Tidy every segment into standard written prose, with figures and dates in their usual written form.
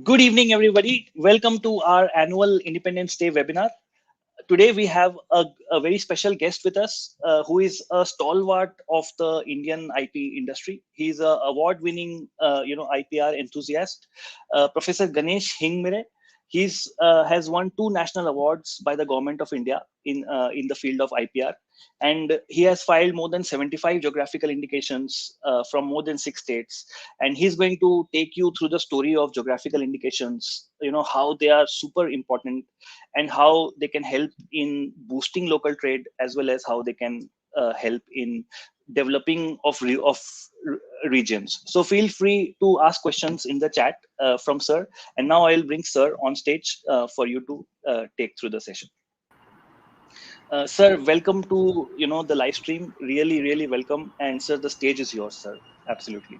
Good evening, everybody. Welcome to our annual Independence Day webinar. Today, we have a very special guest with us who is a stalwart of the Indian IP industry. He's an award-winning, IPR enthusiast, Professor Ganesh Hingmire. He's has won two national awards by the Government of India in the field of IPR, and he has filed more than 75 geographical indications from more than 6 states. And he's going to take you through the story of geographical indications. How they are super important and how they can help in boosting local trade, as well as how they can help in developing of regions. So feel free to ask questions in the chat from sir. And now I'll bring sir on stage for you to take through the session. Sir, welcome to the live stream. Really welcome. And sir, the stage is yours, sir. Absolutely.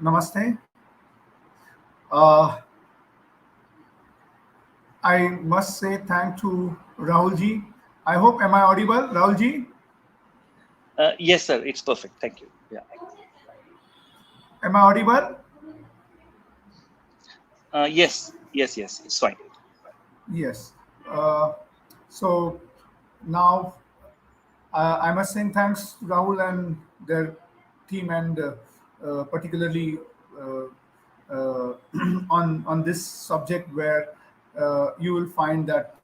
Namaste. I must say thank to Rahulji. I hope, am I audible, Rahulji? Yes, sir. It's perfect. Thank you. Yeah. Am I audible? Yes. It's fine. Yes. So now I must say thanks to Rahul and their team, and particularly uh, on this subject where you will find that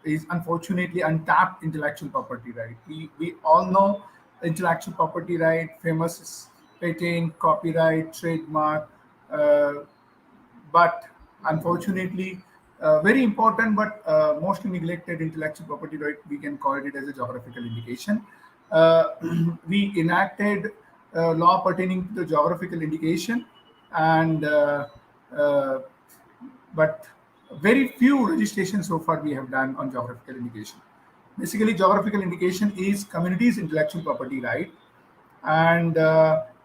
is unfortunately untapped intellectual property right. We all know intellectual property right, famous is patent, copyright, trademark, uh, but unfortunately very important but mostly neglected intellectual property right, we can call it as a geographical indication. uh, we enacted law pertaining to the geographical indication, and uh, but very few registrations so far we have done on geographical indication. Basically, geographical indication is community's intellectual property right, and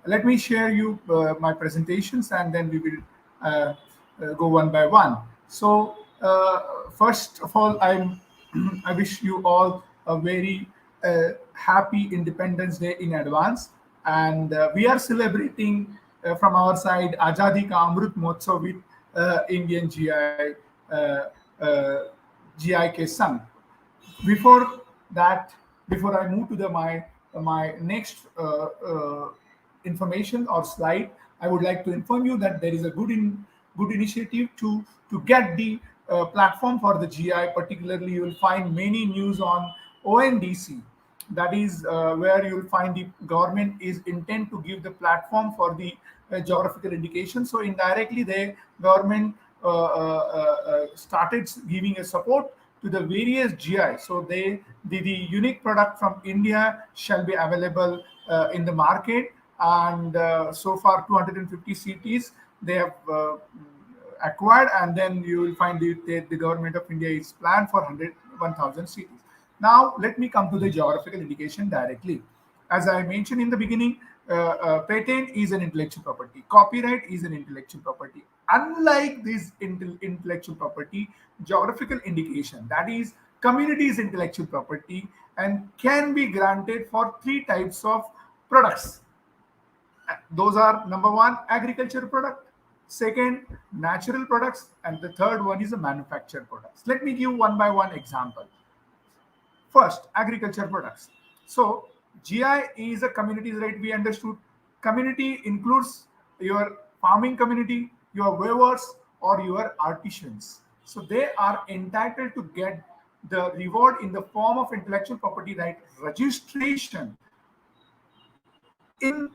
let me share you my presentations, and then we will go one by one. So first of all, I wish you all a very happy Independence Day in advance, and we are celebrating from our side Azadi Ka Amrut Mahotsav with Indian GI GI ke sang. Before that, before I move to the my next information or slide, I would like to inform you that there is a good initiative to get the platform for the GI. Particularly, you will find many news on ONDC. That is where you will find the government is intent to give the platform for the geographical indication. So indirectly, the government started giving a support to the various GI. So the unique product from India shall be available in the market, and so far 250 cities they have acquired, and then you will find the government of India is planned for 1,000 cities. Now let me come to the geographical indication directly. As I mentioned in the beginning, patent is an intellectual property. Copyright is an intellectual property. Unlike this intellectual property, geographical indication, that is community's intellectual property, and can be granted for three types of products. Those are: number one, agriculture product; second, natural products; and the third one is a manufactured products. Let me give one by one example. First, agriculture products. So GI is a community's right. We understood community includes your farming community, your weavers, or your artisans. So they are entitled to get the reward in the form of intellectual property right registration in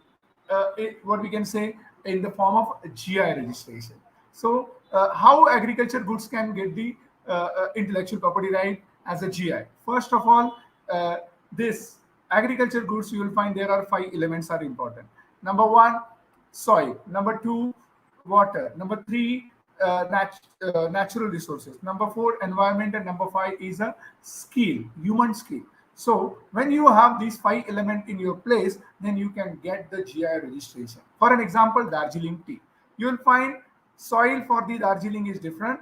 what we can say in the form of GI registration. So how agriculture goods can get the intellectual property right as a GI? First of all, this agriculture goods, you will find there are 5 elements are important. Number one, soil. Number two, water. Number three, natural resources. Number four, environment. And number five is a skill, human skill. So when you have these 5 elements in your place, then you can get the GI registration. For an example, Darjeeling tea. You will find soil for the Darjeeling is different,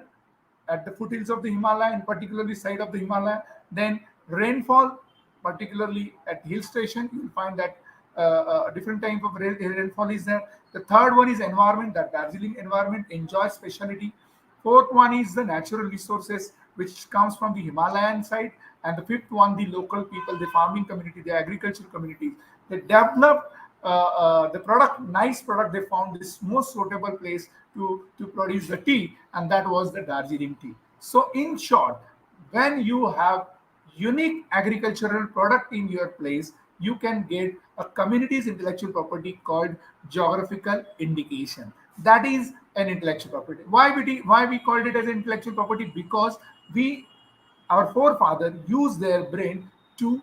at the foothills of the Himalaya, and particularly side of the Himalaya. Then rainfall, particularly at hill station, you will find that different type of rainfall is there. The third one is environment, that Darjeeling environment enjoys speciality. Fourth one is the natural resources, which comes from the Himalayan side. And the fifth one, the local people, the farming community, the agricultural communities. They developed the product, nice product. They found this most suitable place to produce the tea, and that was the Darjeeling tea. So, in short, when you have unique agricultural product in your place, you can get a community's intellectual property called geographical indication. That is an intellectual property. Why we called it as intellectual property? Because we our forefather used their brain to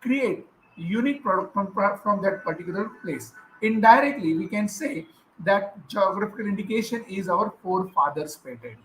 create unique product from that particular place. Indirectly, we can say that geographical indication is our forefathers' patent.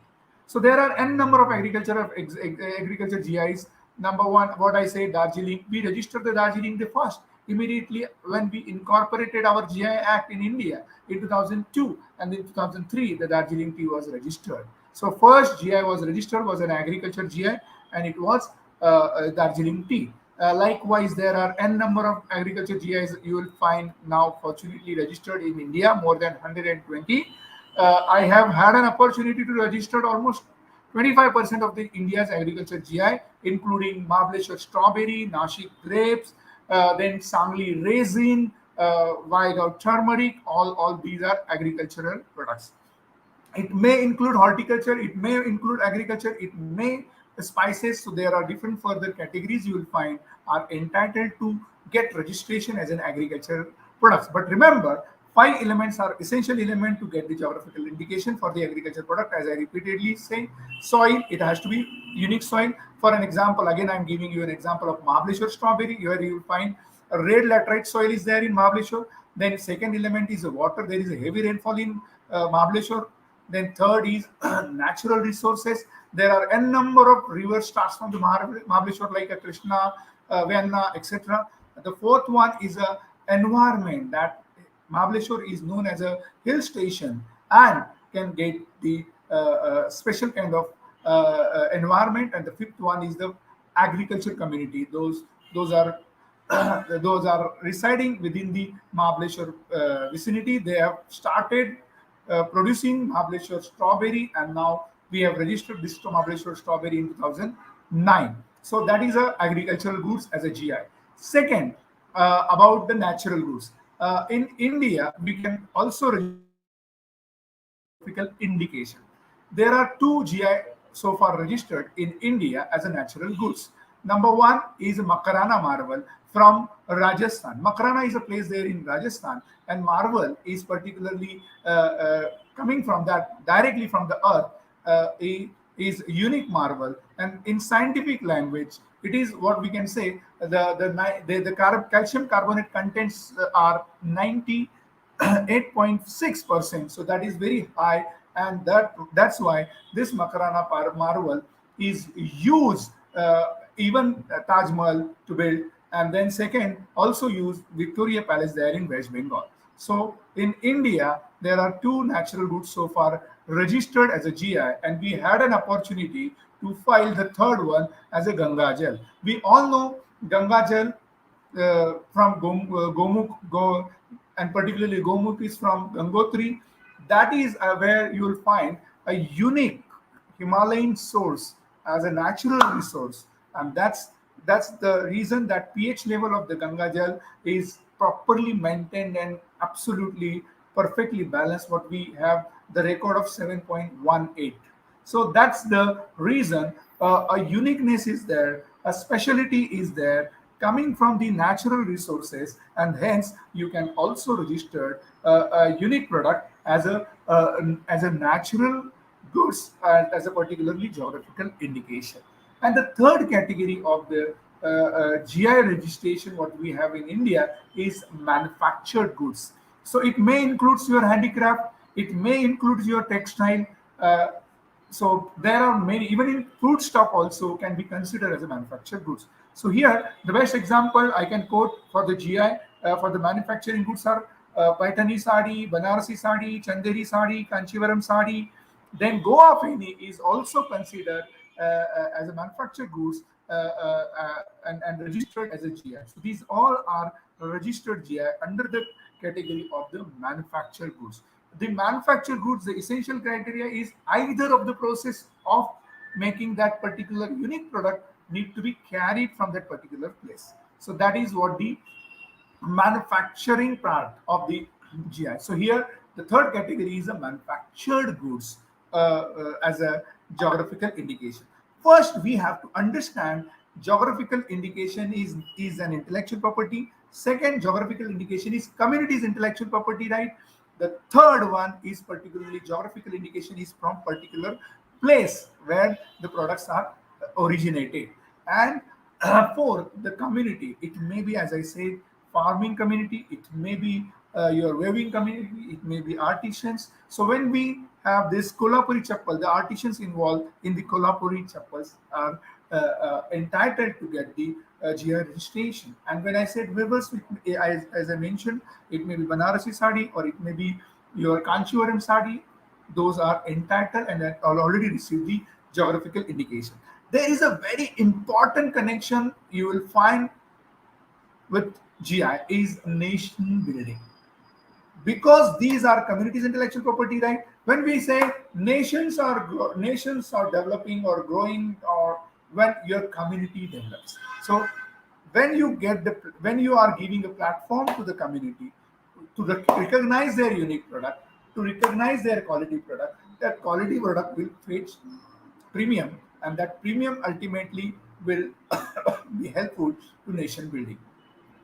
So there are n number of agriculture GIs. Number one, what I say, Darjeeling. We registered the Darjeeling the first immediately when we incorporated our GI Act in India in 2002, and in 2003 the Darjeeling tea was registered. So first GI was registered was an agriculture GI, and it was Darjeeling tea. Likewise, there are n number of agriculture GIs you will find now fortunately registered in India, more than 120. I have had an opportunity to register almost 25% of the India's agriculture GI, including Mahabaleshwar strawberry, Nashik grapes, then Sangli raisin, Vaigaon turmeric. All these are agricultural products. It may include horticulture, it may include agriculture, it may spices. So there are different further categories you will find are entitled to get registration as an agricultural products. But remember, five elements are essential element to get the geographical indication for the agriculture product. As I repeatedly say, soil, it has to be unique soil. For an example, again I'm giving you an example of Mahabaleshwar strawberry. Here you will find a red laterite soil is there in Mahabaleshwar. Then second element is the water. There is a heavy rainfall in Mahabaleshwar. Then third is natural resources. There are n number of rivers starts from the Mahabaleshwar like a Krishna, Venna, etc. The fourth one is a environment, that Mahabaleshwar is known as a hill station and can get the special kind of environment. And the fifth one is the agriculture community. Those are those are residing within the Mahabaleshwar vicinity. They have started producing Mahabaleshwar strawberry, and now we have registered this Mahabaleshwar strawberry in 2009. So that is a agricultural goods as a GI. Second, about the natural goods. In India, we can also register geographical indication. There are two GI so far registered in India as a natural goods. Number one is Makarana marble from Rajasthan. Makarana is a place there in Rajasthan, and marble is particularly coming from that directly from the earth. Is unique marble, and in scientific language, it is what we can say the calcium carbonate contents are 98.6%. So that is very high, and that's why this Makarana marble is used even Taj Mahal to build, and then second also use Victoria Palace there in West Bengal. So in India, there are two natural goods so far registered as a GI, and we had an opportunity to file the third one as a Ganga Jal. We all know Ganga Jal from Gomukh, and particularly Gomukh is from Gangotri. That is where you will find a unique Himalayan source as a natural resource, and that's the reason that pH level of the Ganga Jal is properly maintained and absolutely perfectly balanced. What we have the record of 7.18. So that's the reason a uniqueness is there, a specialty is there coming from the natural resources, and hence you can also register a unique product as a natural goods and as a particularly geographical indication. And the third category of the GI registration, what we have in India, is manufactured goods. So it may include your handicraft, it may include your textile. So there are many, even in food stock also can be considered as a manufactured goods. So here, the best example I can quote for the GI for the manufacturing goods are Paithani sari, Banarasi sari, Chanderi sari, Kanchivaram sari, Then Goa Feni is also considered as a manufactured goods and registered as a GI. So these all are registered GI under the category of the manufactured goods. The manufactured goods, the essential criteria is either of the process of making that particular unique product need to be carried from that particular place. So that is what the manufacturing part of the GI. So here the third category is a manufactured goods as a geographical indication. First, we have to understand geographical indication is an intellectual property. Second, geographical indication is community's intellectual property right. The third one is particularly geographical indication is from particular place where the products are originated. And fourth, the community. It may be, as I said, farming community. It may be your weaving community. It may be artisans. So when we have this Kolhapuri chappal, the artisans involved in the Kolhapuri chappals are entitled to get the GI registration. And when I said weavers, as I mentioned, it may be Banarasi sari or it may be your Kanchivaram sari. Those are entitled and have already received the geographical indication. There is a very important connection you will find with GI is nation building, because these are communities intellectual property right. When we say nations are developing or growing, or when your community develops. So when you are giving a platform to the community to recognize their unique product, to recognize their quality product, that quality product will fetch premium, and that premium ultimately will be helpful to nation building.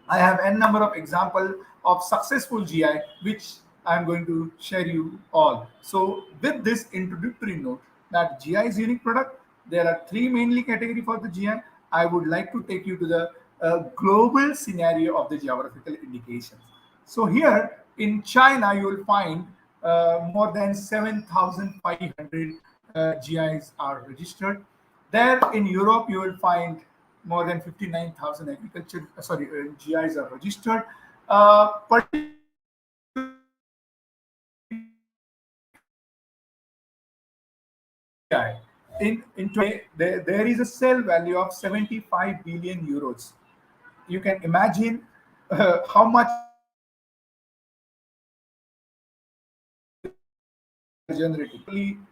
I have n number of example of successful GI, which I am going to share you all. So with this introductory note that GI is unique product, there are three mainly category for the GI. I would like to take you to the global scenario of the geographical indications. So here in China, you will find more than 7,500 GIs are registered. There in Europe, you will find more than 59,000 GIs are registered. Particularly in India, GI. In there is a sale value of 75 billion euros. You can imagine how much generating.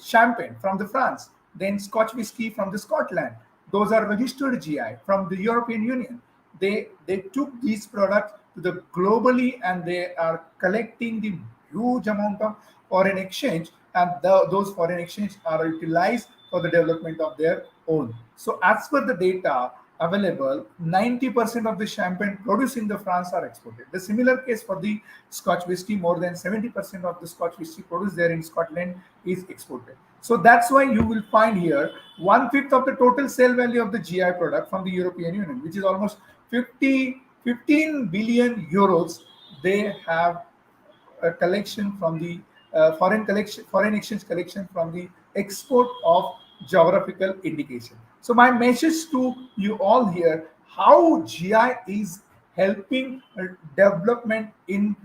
Champagne from the France, then Scotch whiskey from the Scotland. Those are registered GI from the European Union. They took these products to the globally, and they are collecting the huge amount of foreign exchange, and those foreign exchange are utilized for the development of their own. So as per the data available, 90% of the champagne produced in the France are exported. The similar case for the Scotch whiskey, more than 70% of the Scotch whiskey produced there in Scotland is exported. So that's why you will find here one fifth of the total sale value of the GI product from the European Union, which is almost 15 billion euros. They have a collection from the foreign exchange collection from the export of geographical indication. So my message to you all here: how GI is helping development in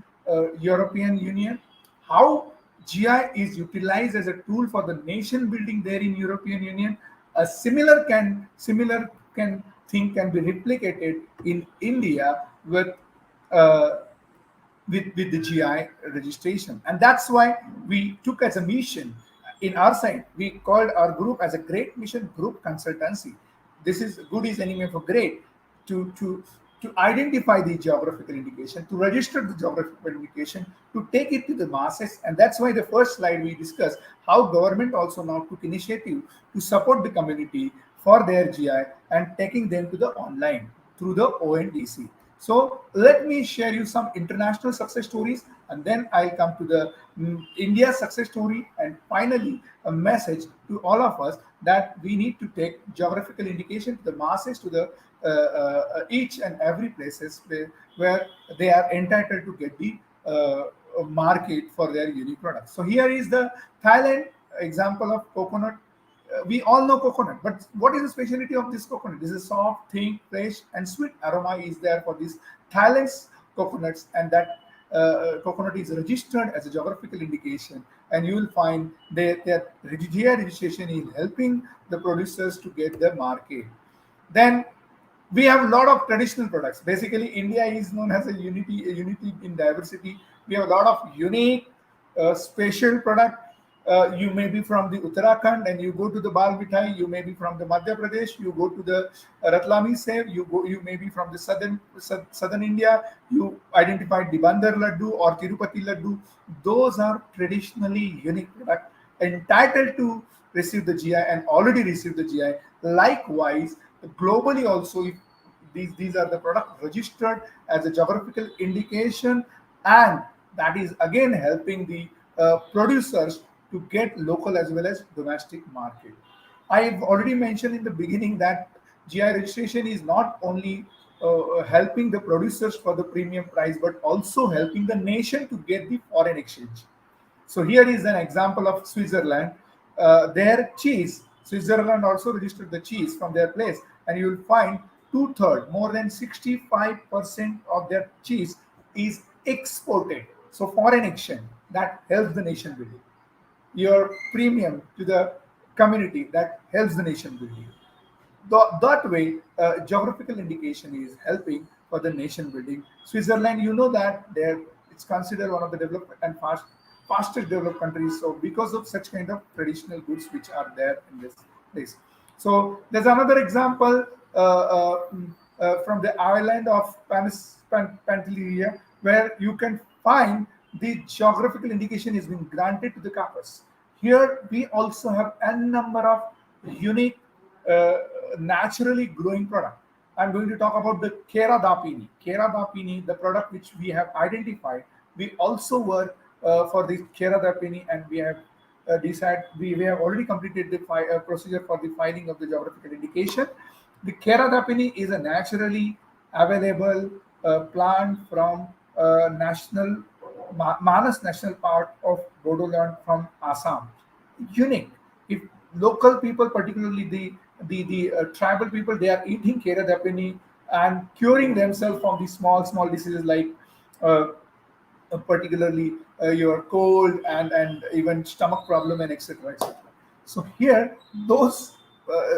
European Union, how GI is utilized as a tool for the nation building there in European Union. A similar can thing can be replicated in India uh, with the GI registration. And that's why we took as a mission in our side, we called our group as a Great Mission Group Consultancy. This is good is anyway for great to to to identify the geographical indication, to register the geographical indication, to take it to the masses. And that's why the first slide we discussed how government also now took initiative to support the community for their GI and taking them to the online through the ONDC. So let me share you some international success stories, and then I'll come to the India success story, and finally a message to all of us that we need to take geographical indication to the masses, to the each and every places where they are entitled to get the market for their unique products. So here is the Thailand example of coconut. We all know coconut, but what is the specialty of this coconut? This is soft, thin, fresh, and sweet aroma is there for these Thailand's coconuts, and that coconut is registered as a geographical indication and you will find that GI registration is helping the producers to get the market. Then we have a lot of traditional products. Basically, India is known as a unity in diversity. We have a lot of unique, special product. You may be from the Uttarakhand and you go to the Bal Mithai. You may be from the Madhya Pradesh. You go to the Ratlami Sev. You may be from the southern India. You identified the Bandar Laddu or Tirupati Laddu. Those are traditionally unique product entitled to receive the GI and already received the GI. Likewise, globally also, if these are the product registered as a geographical indication, and that is again helping the producers to get local as well as domestic market. I've already mentioned in the beginning that GI registration is not only helping the producers for the premium price, but also helping the nation to get the foreign exchange. So here is an example of Switzerland. Their cheese, Switzerland also registered the cheese from their place, and you will find two-thirds, more than 65% of their cheese is exported. So foreign exchange that helps the nation building. Your premium to the community that helps the nation building. That way, geographical indication is helping for the nation building. Switzerland, you know that it's considered one of the developed and fastest developed countries. So because of such kind of traditional goods which are there in this place. So there's another example from the island of Pantelleria, where you can find the geographical indication is being granted to the carpus. Here we also have a number of unique naturally growing product. I'm going to talk about the Kera Dapini. Kera Dapini, the product which we have identified. We also work for the Kera Dapini, and we have decided we have already completed the procedure for the filing of the geographical indication. The Kera Dapini is a naturally available plant from Manas National Park of Bodoland from Assam. Unique. If local people, particularly the tribal people, they are eating Kera Dapini and curing themselves from the small diseases like particularly your cold and even stomach problem and etc. etc. So here those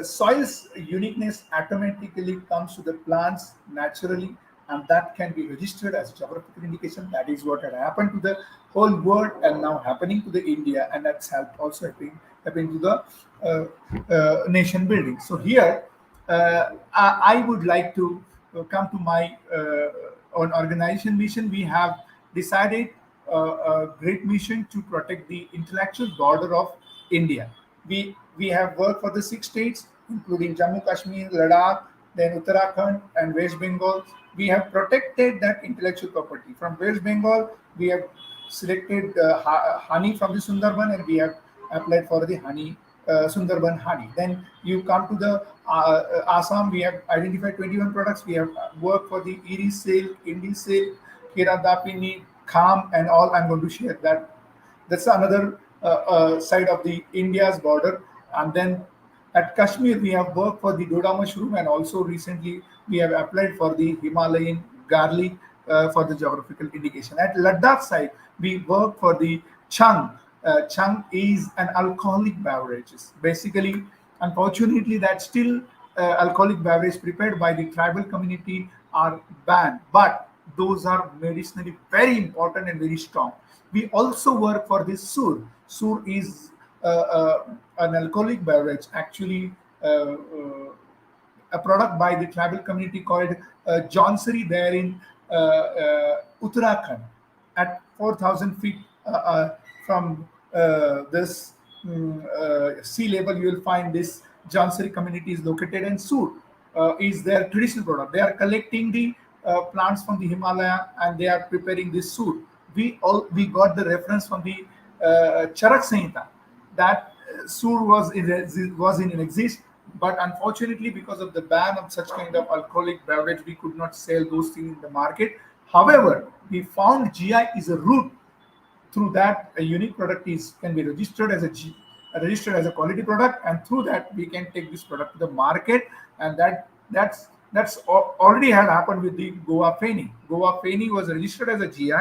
soils uniqueness automatically comes to the plants naturally, and that can be registered as geographical indication. That is what had happened to the whole world and now happening to the India, and that's also helping to the nation building. So here I would like to come to my on organization mission. We have decided a great mission to protect the intellectual border of India. We have worked for the 6 states, including Jammu Kashmir, Ladakh, then Uttarakhand and West Bengal. We have protected that intellectual property. From West Bengal, we have selected honey from the Sundarban, and we have applied for the honey Sundarban honey. Then you come to the Assam. We have identified 21 products. We have worked for the Eri silk, Indi silk, Kera Dapini, Kham, and all. I'm going to share that. That's another side of the India's border. And then at Kashmir, we have worked for the Doda mushroom, and also recently we have applied for the Himalayan garlic for the geographical indication. At Ladakh side, we work for the Chung. Chung is an alcoholic beverage. Basically, unfortunately, that still alcoholic beverage prepared by the tribal community are banned, but those are medicinally very important and very strong. We also work for this sur. Sur is an alcoholic beverage, actually a product by the tribal community called Jonsari there in Uttarakhand. At 4,000 feet from this sea level, you will find this Jonsari community is located, and sur is their traditional product. They are collecting the plants from the Himalaya, and they are preparing this sur. We got the reference from the Charak Sanhita that sur was in exist, but unfortunately because of the ban of such kind of alcoholic beverage, we could not sell those things in the market. However, we found GI is a route through that a unique product can be registered as a quality product, and through that we can take this product to the market, and that's already had happened with the Goa Feni. Goa Feni was registered as a GI,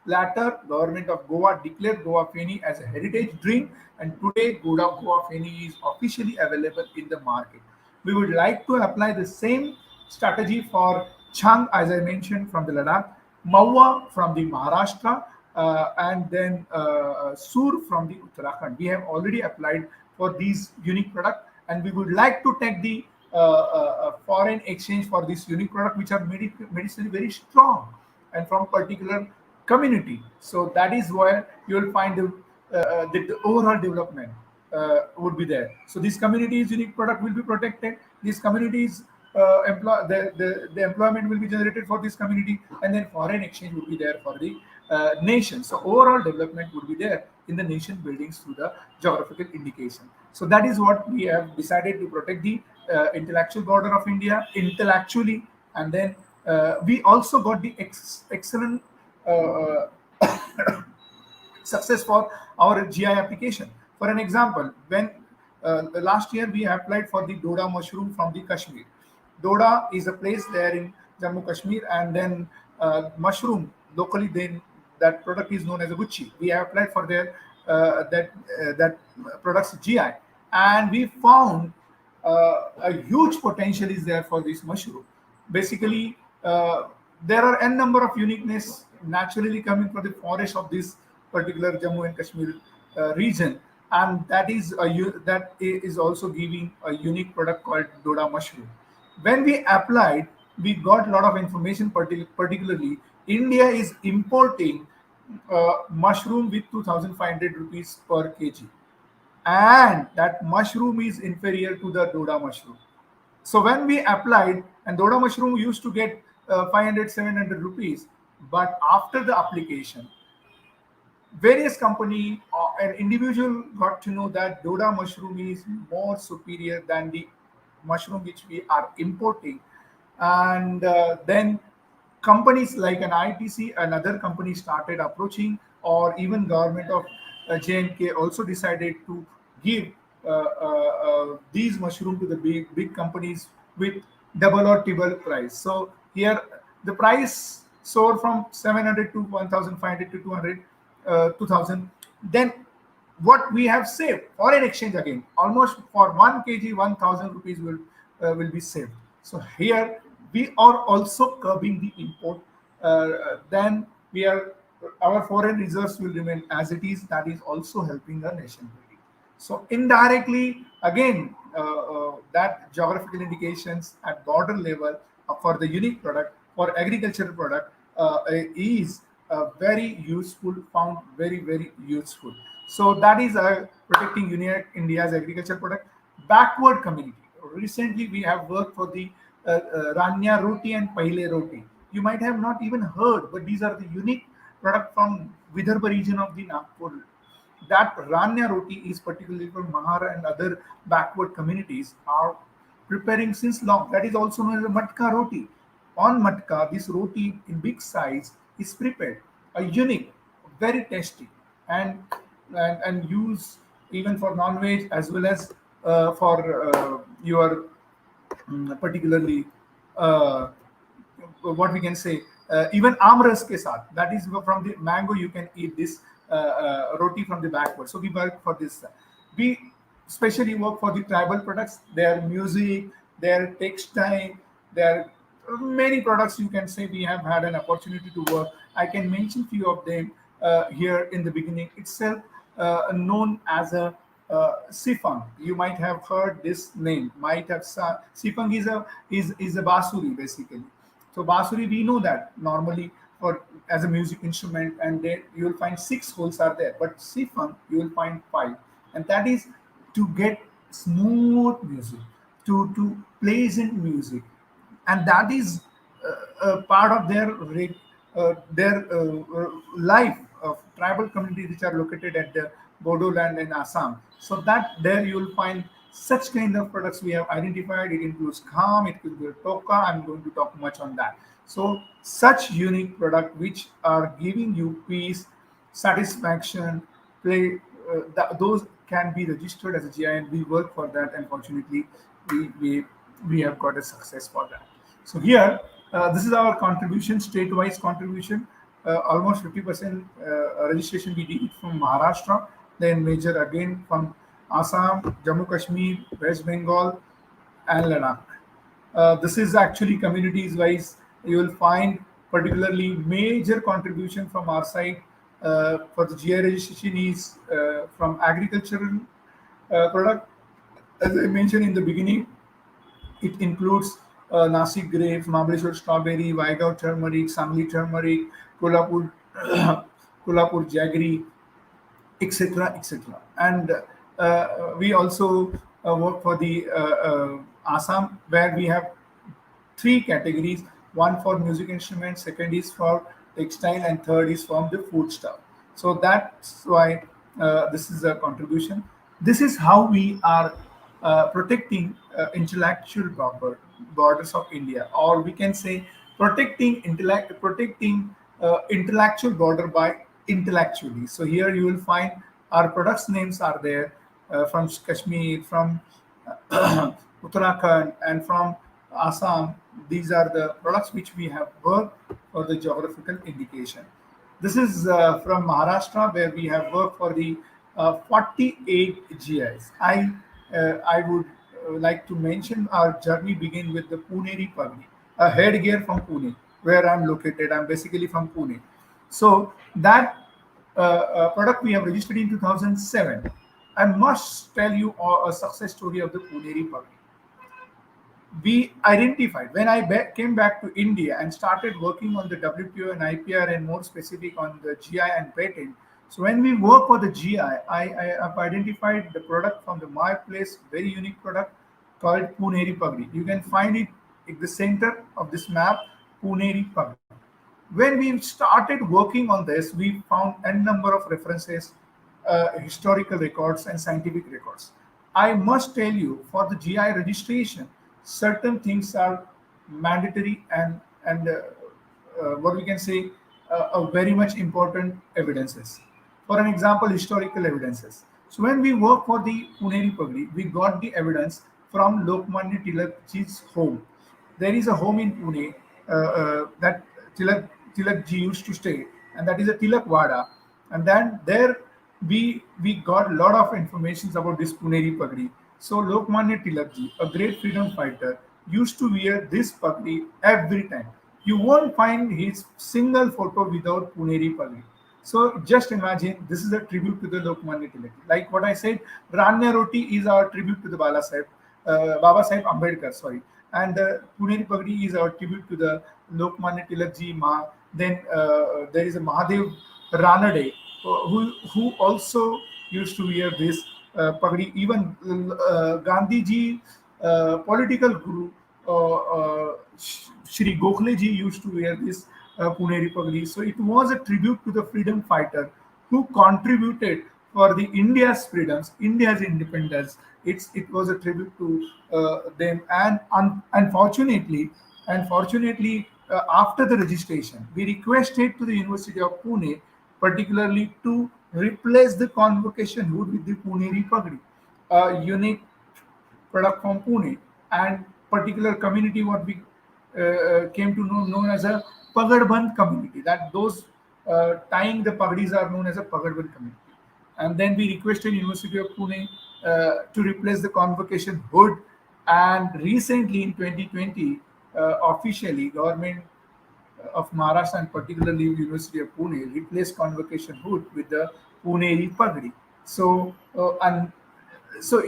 Latter, government of Goa declared Goa Feni as a heritage drink, and today Goa Feni is officially available in the market. We would like to apply the same strategy for Chang, as I mentioned, from the Ladakh, Maua from the Maharashtra, and then Sur from the Uttarakhand. We have already applied for these unique product, and we would like to take the foreign exchange for this unique product, which are medicinally very strong and from particular community. So that is where you will find the overall development would be there. So this community's unique product will be protected. These communities the employment will be generated for this community, and then foreign exchange will be there for the nation. So overall development would be there in the nation buildings through the geographical indication. So that is what we have decided to protect the intellectual border of India intellectually, and then we also got the excellent success for our GI application. For an example, when the last year we applied for the Doda mushroom from the Kashmir. Doda is a place there in Jammu Kashmir, and then mushroom locally then that product is known as a gucci. We have applied for their that product's GI, and we found a huge potential is there for this mushroom. Basically, there are n number of uniqueness naturally coming from the forest of this particular Jammu and Kashmir region, and that is also giving a unique product called Doda mushroom. When we applied, we got a lot of information. Particularly, India is importing mushroom with 2,500 rupees per kg, and that mushroom is inferior to the Doda mushroom. So when we applied, and Doda mushroom used to get 500, 700 rupees, but after the application, various company an individual got to know that Doda mushroom is more superior than the mushroom which we are importing, and then companies like an ITC and other companies started approaching, or even government of JNK also decided to give these mushroom to the big companies with double or triple price. So here the price soared from 700 to 1,500 to 200, 2,000. Then what we have saved foreign exchange again, almost for 1 kg 1,000 rupees will be saved. So here we are also curbing the import. Then we are our foreign reserves will remain as it is. That is also helping the nation building. So indirectly, again, that geographical indications at border level for the unique product for agricultural product is very useful, found very useful. So that is protecting India's agricultural product. Backward community. Recently, we have worked for the Ranya roti and Pahle roti. You might have not even heard, but these are the unique product from Vidarbha region of the Nagpur. That Ranya roti is particularly from Mahara and other backward communities are preparing since long. That is also known as a matka roti. On matka, this roti in big size is prepared, a unique, very tasty, and and used even for non-veg as well as for your particularly uh, what we can say even amras ke sath, that is from the mango you can eat this roti from the backward. So we work for this. We especially work for the tribal products, their music, their textile, their many products you can say we have had an opportunity to work. I can mention few of them here in the beginning itself, known as a sifang. You might have heard this name. Might have sifang is a basuri basically. So basuri we know that normally for as a music instrument, and there you will find six holes are there, but sifang you will find five, and that is to get smooth music, to pleasant music, and that is a part of their life of tribal communities which are located at the Bodoland and Assam. So that there you will find such kind of products we have identified. It includes kham, it includes toka. I'm going to talk much on that. So such unique product which are giving you peace, satisfaction, play. Those can be registered as a GI, and we work for that. Unfortunately, we we we have got a success for that. So here, this is our contribution, state-wise contribution. almost 50% registration we did from Maharashtra, then major again from Assam, Jammu Kashmir, West Bengal, and Ladakh. This is actually communities wise. You will find particularly major contribution from our side for the GI registration is from agricultural product. As I mentioned in the beginning, it includes Nasik grapes, Mahabaleshwar strawberry, Vaigaon turmeric, Sangli turmeric, Kolhapur, Kolhapur jaggery, etc., etc. And we also work for the Assam, where we have three categories: one for music instruments, second is for textile, and third is from the food stuff. So that's why this is a contribution. This is how we are protecting intellectual borders of India, or we can say protecting intellectual border by intellectually. So here you will find our products names are there from Kashmir, from Uttarakhand, and from Assam. These are the products which we have worked for the geographical indication. This is from Maharashtra, where we have worked for the 48 GIs. I would like to mention our journey begin with the Puneri Pagni, a headgear from Pune, where I'm located. I'm basically from Pune. So that product we have registered in 2007. I must tell you a success story of the Puneri Pagni. We identified when I came back to India and started working on the WTO and IPR, and more specific on the GI and patent. So when we work for the GI, I have identified the product from the my place, very unique product called Puneri Pagri. You can find it at the center of this map, Puneri Pagri. When we started working on this, we found a number of references, historical records, and scientific records. I must tell you, for the GI registration, certain things are mandatory and what we can say very much important evidences. For an example, historical evidences. So when we work for the Puneri Pagri, we got the evidence from Lokmanya Tilakji's home. There is a home in Pune that Tilakji used to stay, and that is a Tilak Wada. And then there we got a lot of information about this Puneri Pagri. So Lokmanya Tilakji, a great freedom fighter, used to wear this pagdi every time. You won't find his single photo without Puneri Pagri. So just imagine, this is a tribute to the Lokmanya Tilak. Like what I said, Ranya Roti is our tribute to the Baba Sahib Ambedkar, sorry. And Puneri Pagri is our tribute to the Lokmanya Tilak ji Ma. Then there is a Mahadev Ranade, who also used to wear this pagdi. Even Gandhi ji, political guru, Shri Gokhale ji used to wear this Puneri Pagdi. So it was a tribute to the freedom fighter who contributed for the India's freedoms, India's independence. It was a tribute to them. And unfortunately, after the registration, we requested to the University of Pune, particularly to replace the convocation hood with the Puneri Pagdi, a unique product from Pune, and particular community what we came to know known as a Pagadband community. That those tying the pagdis are known as a Pagadband community. And then we requested University of Pune to replace the convocation hood. And recently in 2020, officially government of Maharashtra and particularly University of Pune replaced convocation hood with the Puneri Pagdi. So and so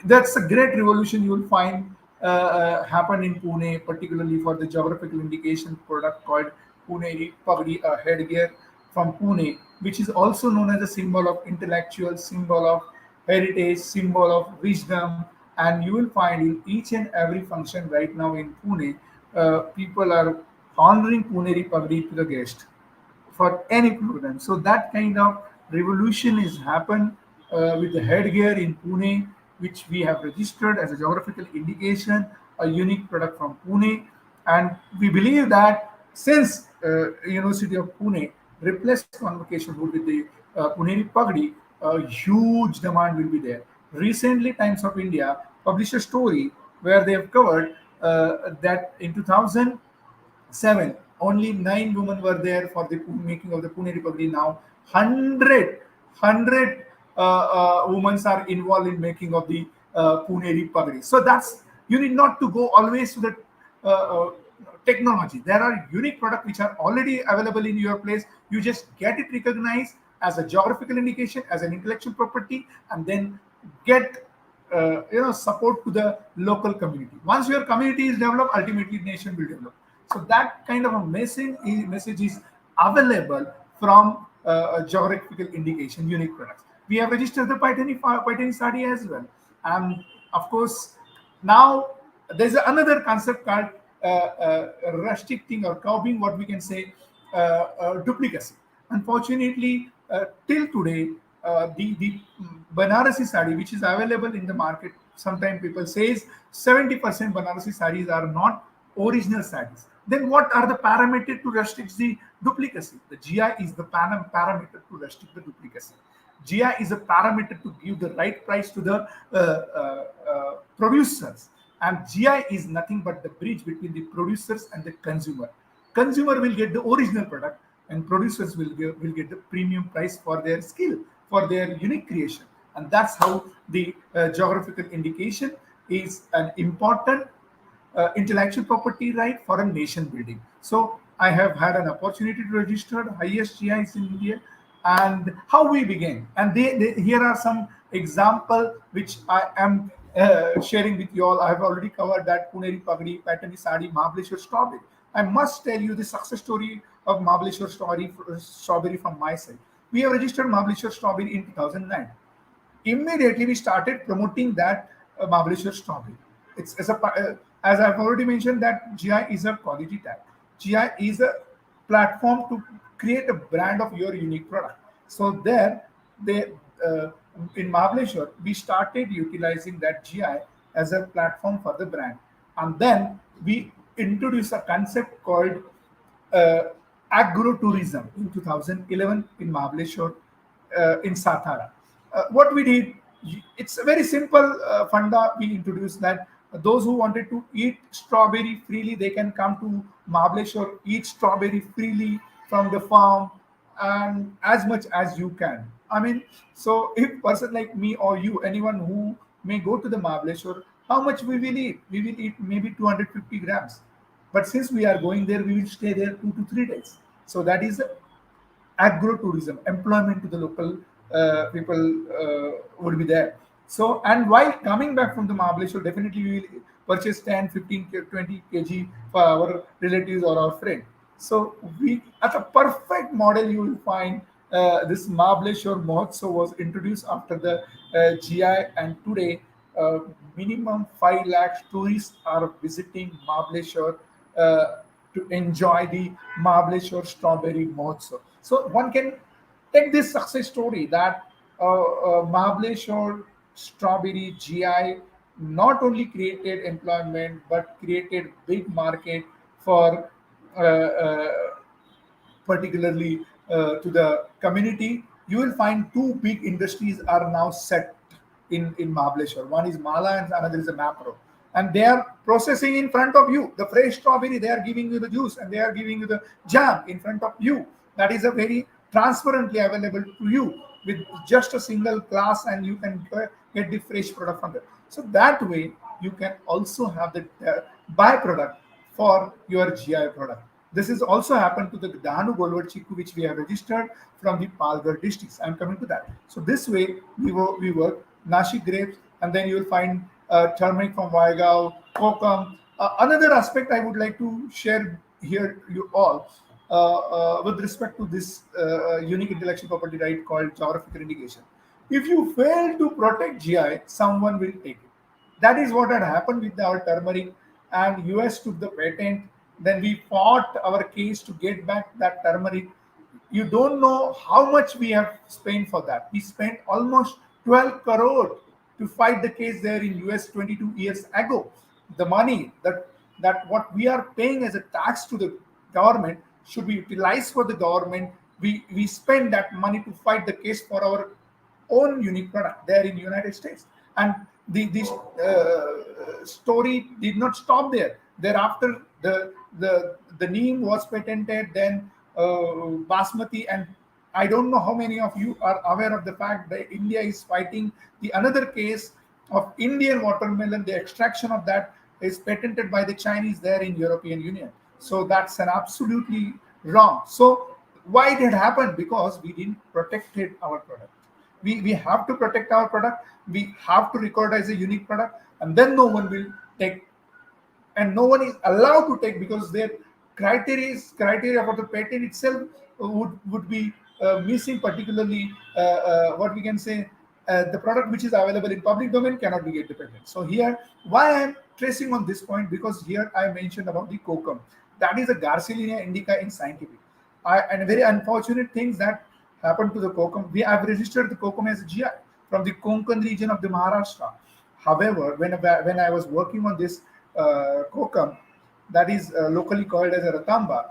that's a great revolution you will find happen in Pune, particularly for the geographical indication product called Puneri Pagdi, a headgear from Pune, which is also known as a symbol of intellectual, symbol of heritage, symbol of wisdom. And you will find in each and every function right now in Pune, people are honoring Puneri Pagdi to the guest for any program. So that kind of revolution is happened with the headgear in Pune, which we have registered as a geographical indication, a unique product from Pune. And we believe that since University of Pune replaced convocation hood with the Puneri Pagdi, a huge demand will be there. Recently, Times of India published a story where they have covered that in 2007, Only 9 women were there for the making of the Puneri Pagdi. Now 100 women are involved in making of the Puneri Pagdi. So that's, you need not to go always to the uh, uh, technology. There are unique products which are already available in your place. You just get it recognized as a geographical indication, as an intellectual property, and then get support to the local community. Once your community is developed, ultimately nation will develop. So that kind of a message is available from a geographical indication, unique products. We have registered the Paitani Sadi as well, and of course now there's another concept called restricting or curbing, what we can say, duplicacy. Unfortunately, till today, the Banarasi sari, which is available in the market, sometimes people says 70% Banarasi saris are not original saris. Then what are the parameters to restrict the duplicacy? The GI is the parameter to restrict the duplicacy. GI is a parameter to give the right price to the producers, and GI is nothing but the bridge between the producers and the consumer. Consumer will get the original product, and producers will get the premium price for their skill, for their unique creation. And that's how the geographical indication is an important intellectual property right for a nation building. So I have had an opportunity to register the highest GIs in India, and how we began. And here are some example which I am sharing with you all. I have already covered that Puneri Pagdi, Patani Sadi, Mahabaleshwar Strawberry. I must tell you the success story of Mahabaleshwar Strawberry from my side. We have registered Mahabaleshwar Strawberry in 2009. Immediately we started promoting that Mahabaleshwar strawberry. It's as I've already mentioned that GI is a quality tag. GI is a platform to create a brand of your unique product. So there, they in Mahabaleshwar we started utilizing that GI as a platform for the brand, and then we introduced a concept called uh, agrotourism in 2011 in Mahabaleshwar, in Satara. What we did, it's a very simple funda. We introduced that those who wanted to eat strawberry freely, they can come to Mahabaleshwar, eat strawberry freely from the farm, and as much as you can. I mean, so if person like me or you, anyone who may go to the Mahabaleshwar, how much we will eat? We will eat maybe 250 grams. But since we are going there, we will stay there 2 to 3 days. So that is agrotourism, employment to the local people would be there. So, and while coming back from the Mahabaleshwar, definitely we will purchase 10, 15, 20 kg for our relatives or our friend. So, we as a perfect model, you will find this Mahabaleshwar Mahotsav was introduced after the GI, and today uh, minimum 5 lakh tourists are visiting Mahabaleshwar to enjoy the Mahabaleshwar Strawberry Mahotsav. So one can take this success story that Mahabaleshwar Strawberry GI not only created employment but created big market for particularly to the community. You will find two big industries are now set in Mahabaleshwar. One is Mala and another is a Mapro. And they are processing in front of you. The fresh strawberry, they are giving you the juice and they are giving you the jam in front of you. That is a very transparently available to you with just a single glass, and you can get the fresh product from there. So that way, you can also have the byproduct for your GI product. This is also happened to the Danu Golwad Chiku, which we have registered from the Palghar districts. I'm coming to that. So this way we work Nashik grapes, and then you will find turmeric from Vaigaon, kokum. Another aspect I would like to share here you all with respect to this unique intellectual property right called geographical indication. If you fail to protect GI, someone will take it. That is what had happened with our turmeric, and US took the patent. Then we fought our case to get back that turmeric. You don't know how much we have spent for that. We spent almost 12 crore to fight the case there in US 22 years ago. The money that what we are paying as a tax to the government should be utilized for the government. We spend that money to fight the case for our own unique product there in the United States. And the this story did not stop there. Thereafter, the neem was patented, then basmati, and I don't know how many of you are aware of the fact that India is fighting the another case of Indian watermelon. The extraction of that is patented by the Chinese there in European Union. So that's an absolutely wrong. So why it had happened? Because we didn't protected our product. We have to protect our product. We have to record as a unique product, and then no one will take, and no one is allowed to take, because their criteria for the patent itself would be missing, particularly what we can say, the product which is available in public domain cannot be get the patent. So here, why I am tracing on this point, because here I mentioned about the kokum, that is a Garcinia indica in scientific. And very unfortunate things that happened to the kokum. We have registered the kokum as a GI from the Konkan region of the Maharashtra. However, when I was working on this kokum, that is locally called as a ratamba,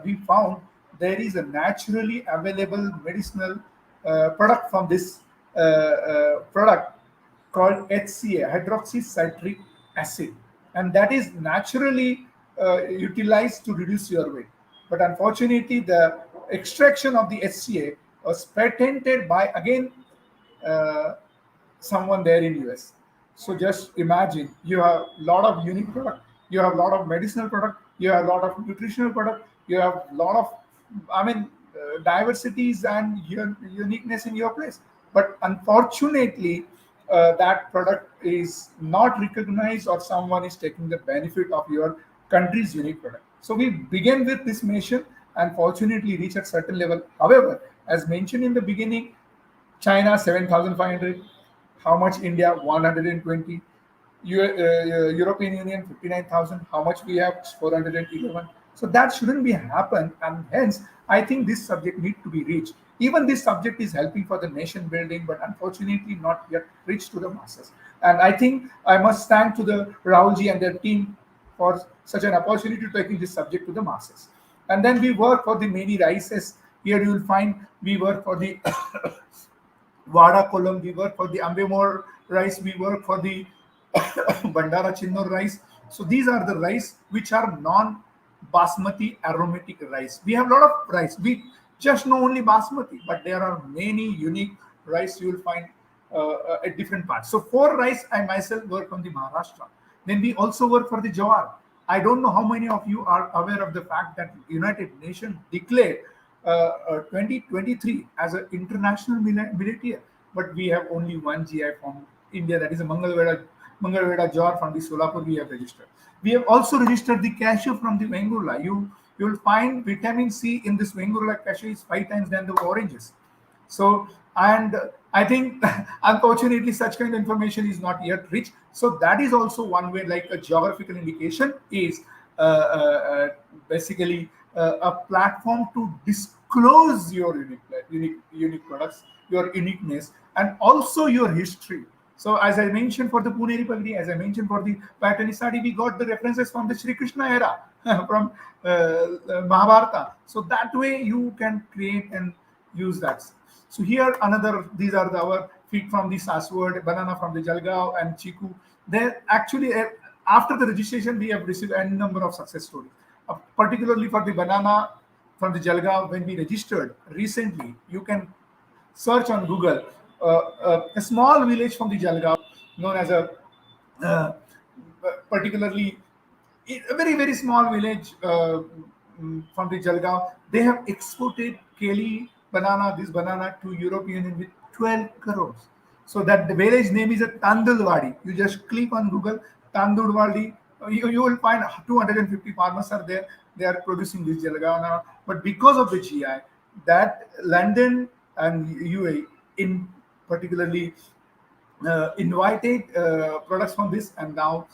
we found there is a naturally available medicinal product from this product called HCA, hydroxycitric acid, and that is naturally utilized to reduce your weight. But unfortunately, the extraction of the HCA was patented by, again, uh, someone there in US. So just imagine, you have a lot of unique product, you have a lot of medicinal product, you have a lot of nutritional product, you have a lot of, I mean, diversities and uniqueness in your place. But unfortunately, that product is not recognized, or someone is taking the benefit of your country's unique product. So we began with this mission and fortunately reach at certain level. However, as mentioned in the beginning, China 7,500. How much India? 120. European Union 59,000. How much we have? 411. So that shouldn't be happen, and hence I think this subject need to be reached. Even this subject is helping for the nation building, but unfortunately not yet reached to the masses. And I think I must thank to the Rahulji and their team for such an opportunity to taking this subject to the masses. And then we work for the many rices. Here you will find we work for the Vada column, we work for the Ambemore rice, we work for the Bandara Chinnor rice. So these are the rice which are non-basmati aromatic rice. We have a lot of rice. We just know only basmati, but there are many unique rice you will find at different parts. So for rice, I myself work on the Maharashtra. Then we also work for the jawar. I don't know how many of you are aware of the fact that United Nations declared 2023 as an international millet year, but we have only one GI from India, that is a Mangalveda jar from the Solapur we have registered. We have also registered the cashew from the Vengurla. You will find vitamin C in this Vengurla cashew is 5 times than the oranges. So, and I think unfortunately such kind of information is not yet rich. So that is also one way, like a geographical indication is basically a platform to disclose your unique products, your uniqueness, and also your history. So as I mentioned for the Puneri Pagdi, as I mentioned for the Patanisadi, we got the references from the Sri Krishna era, from Mahabharata. So that way you can create and use that. So here another, these are our feet from the Saswad, banana from the Jalgaon and Chiku. There actually, after the registration, we have received a number of success stories. Particularly for the banana from the Jalgaon, when we registered recently, you can search on Google a small village from the Jalgaon known as a uh, particularly a very small village from the Jalgaon. They have exported Keli banana, this banana to European Union with 12 crores. So that the village name is a Tandulwadi. You just click on Google Tandulwadi. You will find 250 farmers are there. They are producing this Jalgaon now. But because of the GI, that London and UAE in particularly invited products from this, and now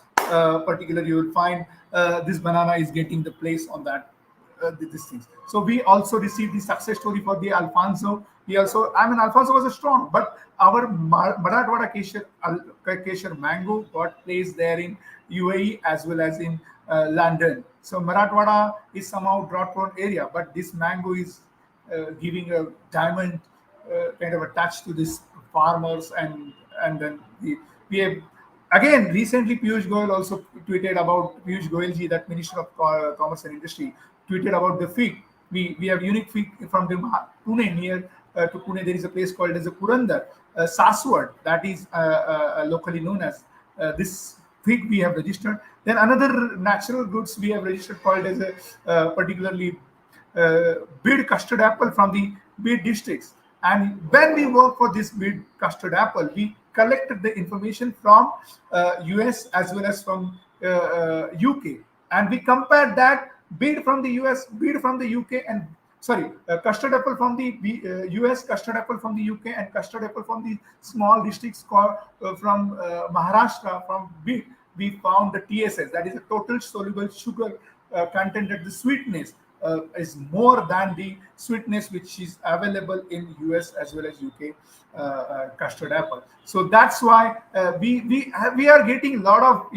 particularly you will find this banana is getting the place on that these things. So we also received the success story for the Alfonso. We also, I mean, Alfonso was a strong, but our Marathwada Kesher mango got placed there in UAE as well as in London. So Marathwada is somehow drought-prone area, but this mango is giving a diamond kind of a touch to this farmers, and then we have again recently Piyush Goyal also tweeted about Piyush Goyal ji, that Minister of Commerce and Industry, tweeted about the fig. We have unique fig from the Pune. Near to Pune, there is a place called as a Purandar, Saswad, that is locally known as this fig we have registered. Then another natural goods we have registered called as a particularly bid custard apple from the bid districts. And when we work for this bid custard apple, we collected the information from US as well as from UK, and we compared that bid from the US, bid from the UK, and custard apple from the US, custard apple from the UK, and custard apple from the small districts called from Maharashtra, from bid. We found the TSS, that is a total soluble sugar content, at the sweetness is more than the sweetness which is available in US as well as UK custard apple. So that's why we are getting a lot of,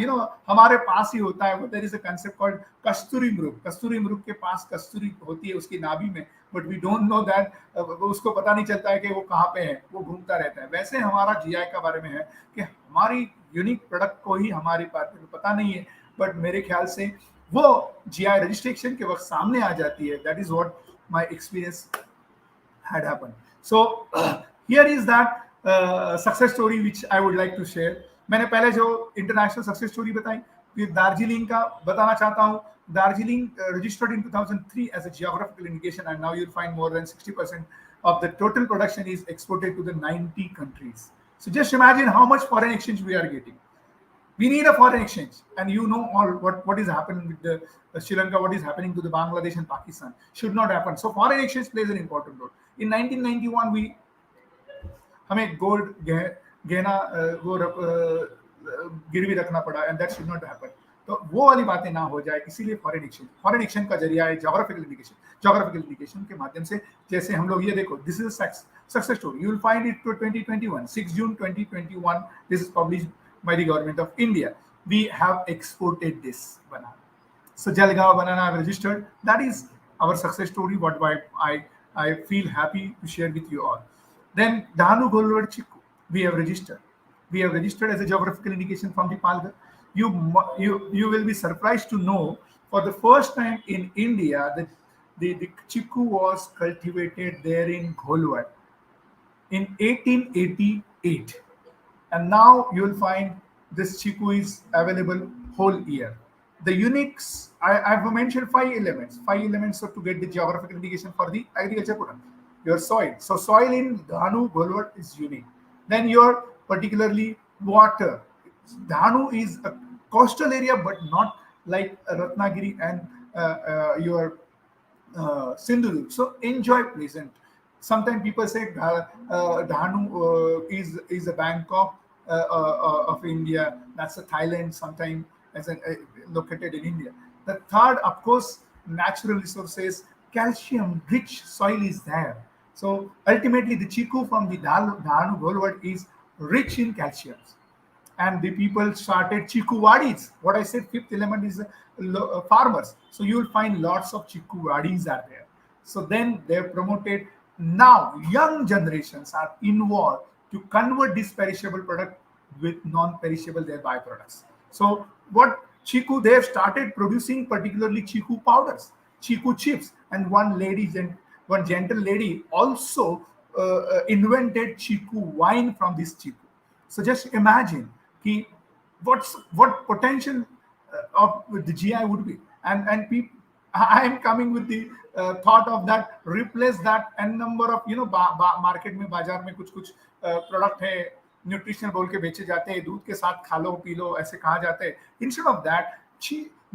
हमारे पास ही होता है. There is a concept called कस्तूरी मृग. कस्तूरी मृग के पास कस्तूरी होती है उसकी नाभि में, but we don't know that, उसको पता नहीं चलता है कि वो कहाँ पे है, वो घूमता रहता है. वैसे हमारा जीआई का बारे में है कि हमारी यूनिक प्रोडक्ट को ही हमारे पास पता नहीं है, बट मेरे ख्याल से वो जीआई रजिस्ट्रेशन के वक्त सामने आ जाती है. That is what my experience had happened. So here is that success story which I would like to share. मैंने पहले जो इंटरनेशनल सक्सेस स्टोरी बताई, फिर दार्जिलिंग का बताना चाहता हूँ. Darjeeling registered in 2003 as a geographical indication, and now you'll find more than 60% of the total production is exported to the 90 countries. So just imagine how much foreign exchange we are getting. We need a foreign exchange, and you know all what is happening with the Sri Lanka, what is happening to the Bangladesh and Pakistan should not happen. So foreign exchange plays an important role. In 1991 हमें gold गहना वो गिरवी रखना पड़ा, and that should not happen. तो वो वाली बातें ना हो जाए, इसीलिए फॉरेन एक्सचेंज का जरिया है ज्योग्राफिकल इंडिकेशन के माध्यम से. जैसे हम लोग ये देखो, this is success story. You will find it to 2021 6 June 2021. This is published by the government of India. We have exported this banana. So Jalgaon banana I've registered. That is our success story. What I feel happy to share with you all. Then Dahanu Golwad Chiku we have registered. We have registered as a geographical indication from the Palghar. You will be surprised to know, for the first time in India, that the chiku was cultivated there in Golwad in 1888. And now you will find this chiku is available whole year. The uniques, I've mentioned 5 elements. 5 elements to get the geographical indication for the agriculture product. Your soil. So soil in Dahanu Golwad is unique. Then your particularly water. Dahanu is a coastal area, but not like Ratnagiri and your Sindhu. So enjoy pleasant. Sometimes people say Dahanu is a Bangkok of India. That's a Thailand. Sometimes as located in India. The third, of course, natural resources. Calcium rich soil is there. So ultimately, the chiku from the Dahanu Golwad is rich in calcium. And the people started chiku wadis. What I said, fifth element is farmers. So you will find lots of chiku wadis are there. So then they have promoted. Now young generations are involved to convert this perishable product with non-perishable their byproducts. So what chiku, they have started producing particularly chiku powders, chiku chips, and one gentle lady also invented chiku wine from this chiku. So just imagine what potential of the GI would be, and people. I am coming with the thought of that, replace that n number of market में बाजार में कुछ product है nutritional बोल के बेचे जाते हैं, दूध के साथ खा लो पी लो ऐसे कहा जाते हैं. इंस्टेड ऑफ दैट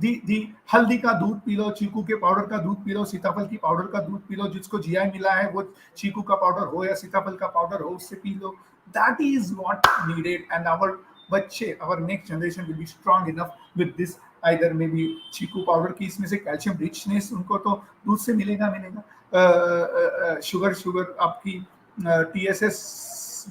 दी हल्दी का दूध पी लो, चीकू के पाउडर का दूध पी लो, सीताफल की पाउडर का दूध पी लो. जिसको जीआई मिला है वो चीकू का पाउडर हो या सीताफल का पाउडर हो उससे पी लो. That is what needed, and our बच्चे, our next generation will be strong enough with this. Either may be chikoo powder की इसमें से कैल्शियम रिचनेस उनको तो दूध से मिलेगा. शुगर आपकी TSS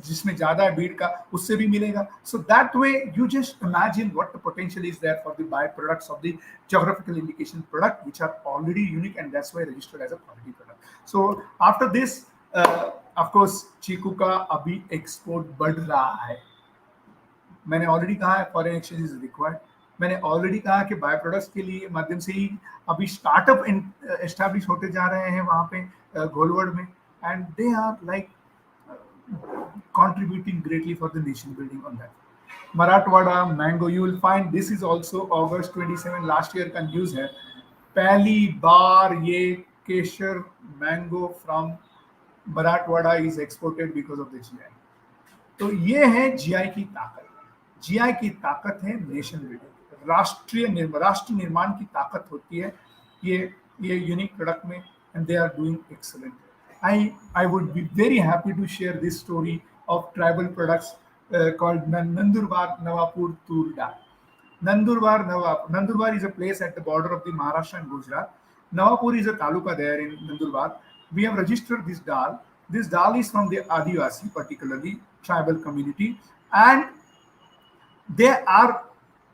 जिसमें ज्यादा है बीट का उससे भी मिलेगा. So that way you just imagine what the potential is there for the by products of the geographical indication product which are already unique, and that's why registered as a quality product. So after this of course chikoo का अभी export बढ़ रहा है. मैंने already कहा है foreign exchange is required. मैंने already कहा कि बाय प्रोडक्ट्स के लिए माध्यम से ही अभी स्टार्टअप एस्टैब्लिश होते जा रहे हैं वहाँ पे घोलवड़ में, and they are like contributing greatly for the nation building on that. Marathwada mango, you will find this is also August 27 last year का न्यूज है, पहली बार ये Kesar mango from Marathwada is exported because of the GI. तो ये है GI की ताकत। जीआई की ताकत है नेशन बिल्डिंग, राष्ट्र निर्माण की ताकत होती है ये यूनिक प्रोडक्ट में, and they are doing excellent. I would be very happy to share this story of tribal products called Nandurbar Nawapur Tur Dal. Nandurbar is a place at the border of the Maharashtra and Gujarat. Nawapur is a taluka there in Nandurbar. We have registered this dal. This dal is from the Adivasi, particularly tribal community, and they are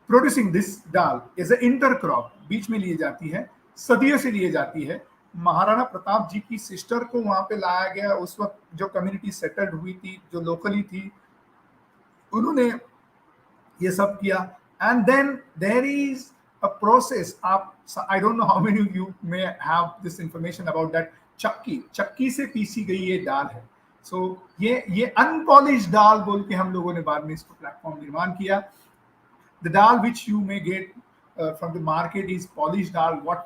producing this dal as a intercrop, बीच में लिए जाती है, सदियों से लिए जाती है। महाराणा प्रताप जी की सिस्टर को वहां पे लाया गया, उस वक्त जो कम्युनिटी सेटल्ड हुई थी, जो लोकली थी, उन्होंने ये सब किया। And then there is a process, आप I don't know how many of you may have this information about that. चक्की से पीसी गई ये दाल है। सो ये अनपॉलिश दाल बोल के हम लोगों ने बाद में इसको प्लेटफॉर्म निर्माण किया। The dal which you may get from the market is polished dal. What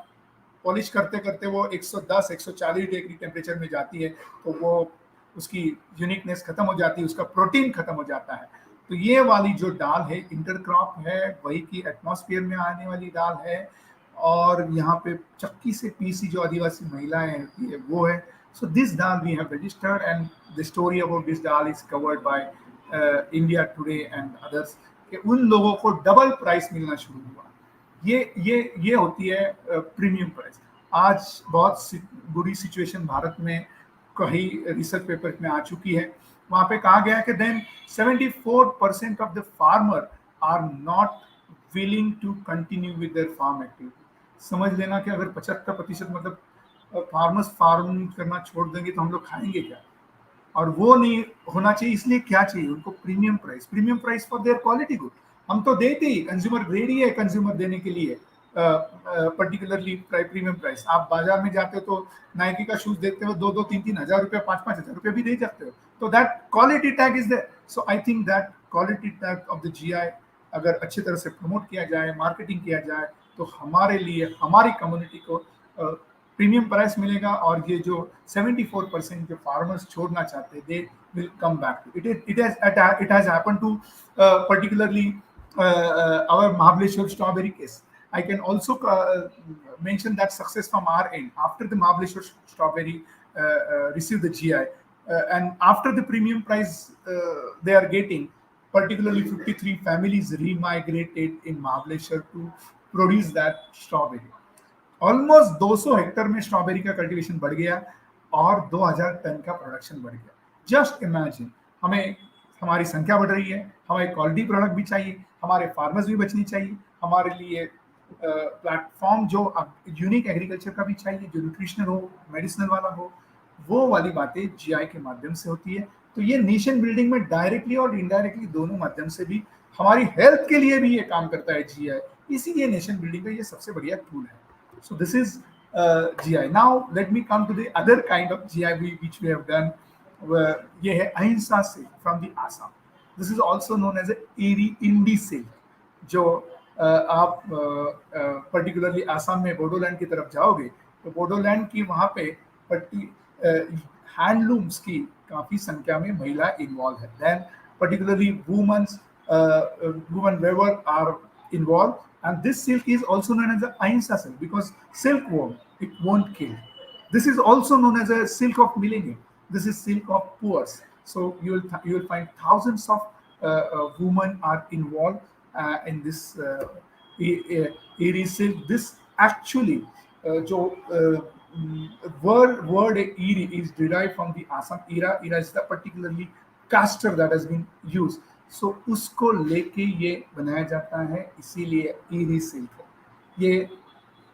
polish करते करते वो 110-140 डिग्री टेम्परेचर में जाती है, तो वो उसकी यूनिकनेस खत्म हो जाती है, उसका प्रोटीन खत्म हो जाता है। तो ये वाली जो दाल है इंटरक्रॉप है, वही की एटमॉस्फेयर में आने वाली दाल है, और यहाँ पे चक्की से पीसी जो आदिवासी महिलाएं होती है वो है। So this dal we have registered, and the story about this dal is covered by India Today and others, कि उन लोगों को डबल प्राइस मिलना शुरू हुआ। ये होती है प्रीमियम प्राइस। आज बहुत बुरी सिचुएशन भारत में कई रिसर्च पेपर में आ चुकी है। वहां पे कहा गया है कि then 74% of the farmer are not willing to continue with their farm activity. समझ लेना कि अगर 75% मतलब फार्मर्स फार्मिंग करना छोड़ देंगे तो हम लोग खाएंगे क्या? और वो नहीं होना चाहिए। इसलिए क्या चाहिए उनको? Premium price for their quality good. हम तो देते ही, कंज्यूमर ग्रेड ही है कंज्यूमर देने के लिए पर्टिकुलरली प्रीमियम प्राइस। आप बाजार में जाते हो तो नाइकी का शूज देखते हो 2-3 हजार रुपये, 5-5 हजार रुपये भी दे जाते हो, तो that quality tag is there. So I think that quality tag of the GI अगर अच्छी तरह से प्रमोट किया जाए, मार्केटिंग किया जाए, तो हमारे लिए, हमारी कम्युनिटी को प्रीमियम प्राइस मिलेगा, और ये जो 74% जो फार्मर्स छोड़ना चाहते हैं, they will come back to it. It has happened to particularly our Mahabaleshwar strawberry case. I can also mention that success from our end. After the Mahabaleshwar strawberry received the GI, and after the premium price they are getting, particularly 53 families remigrated in Mahabaleshwar to produce that strawberry. Almost 200 Hector में strawberry का cultivation बढ़ गया और 2000 ton का production बढ़ गया। Just imagine, हमें हमारी संख्या बढ़ रही है, हमें क्वालिटी प्रोडक्ट भी चाहिए, हमारे फार्मर्स भी बचनी चाहिए, हमारे लिए प्लेटफॉर्म जो यूनिक एग्रीकल्चर का भी चाहिए, जो न्यूट्रिशनल हो, मेडिसिनल वाला हो, वो वाली बातें जीआई के माध्यम से होती है। तो ये नेशन बिल्डिंग में डायरेक्टली और इनडायरेक्टली दोनों माध्यम से भी, हमारी हेल्थ के लिए भी ये काम करता है जीआई। इसीलिए नेशन बिल्डिंग का ये सबसे बढ़िया टूल है। So this is GI. Now let me come to the other kind of GI which we have done. ये है Ahimsa silk from the Assam. This is also known as a Endi silk, जो आप particularly Assam में बोडोलैंड की तरफ जाओगे तो बोडोलैंड की वहाँ पे हैंडलूम्स की काफ़ी संख्या में महिला इन्वॉल्व है। Then particularly women weaver are involved. And this silk is also known as the Ahimsa silk because silkworm, it won't kill. This is also known as a silk of millennium. This is silk of poors. So you will find thousands of women are involved in this Eri silk. This actually, जो word Eri is derived from the Assam Ira. Ira is the particularly castor that has been used. सो उसको लेके ये बनाया जाता है, इसीलिए eerie silk है। ये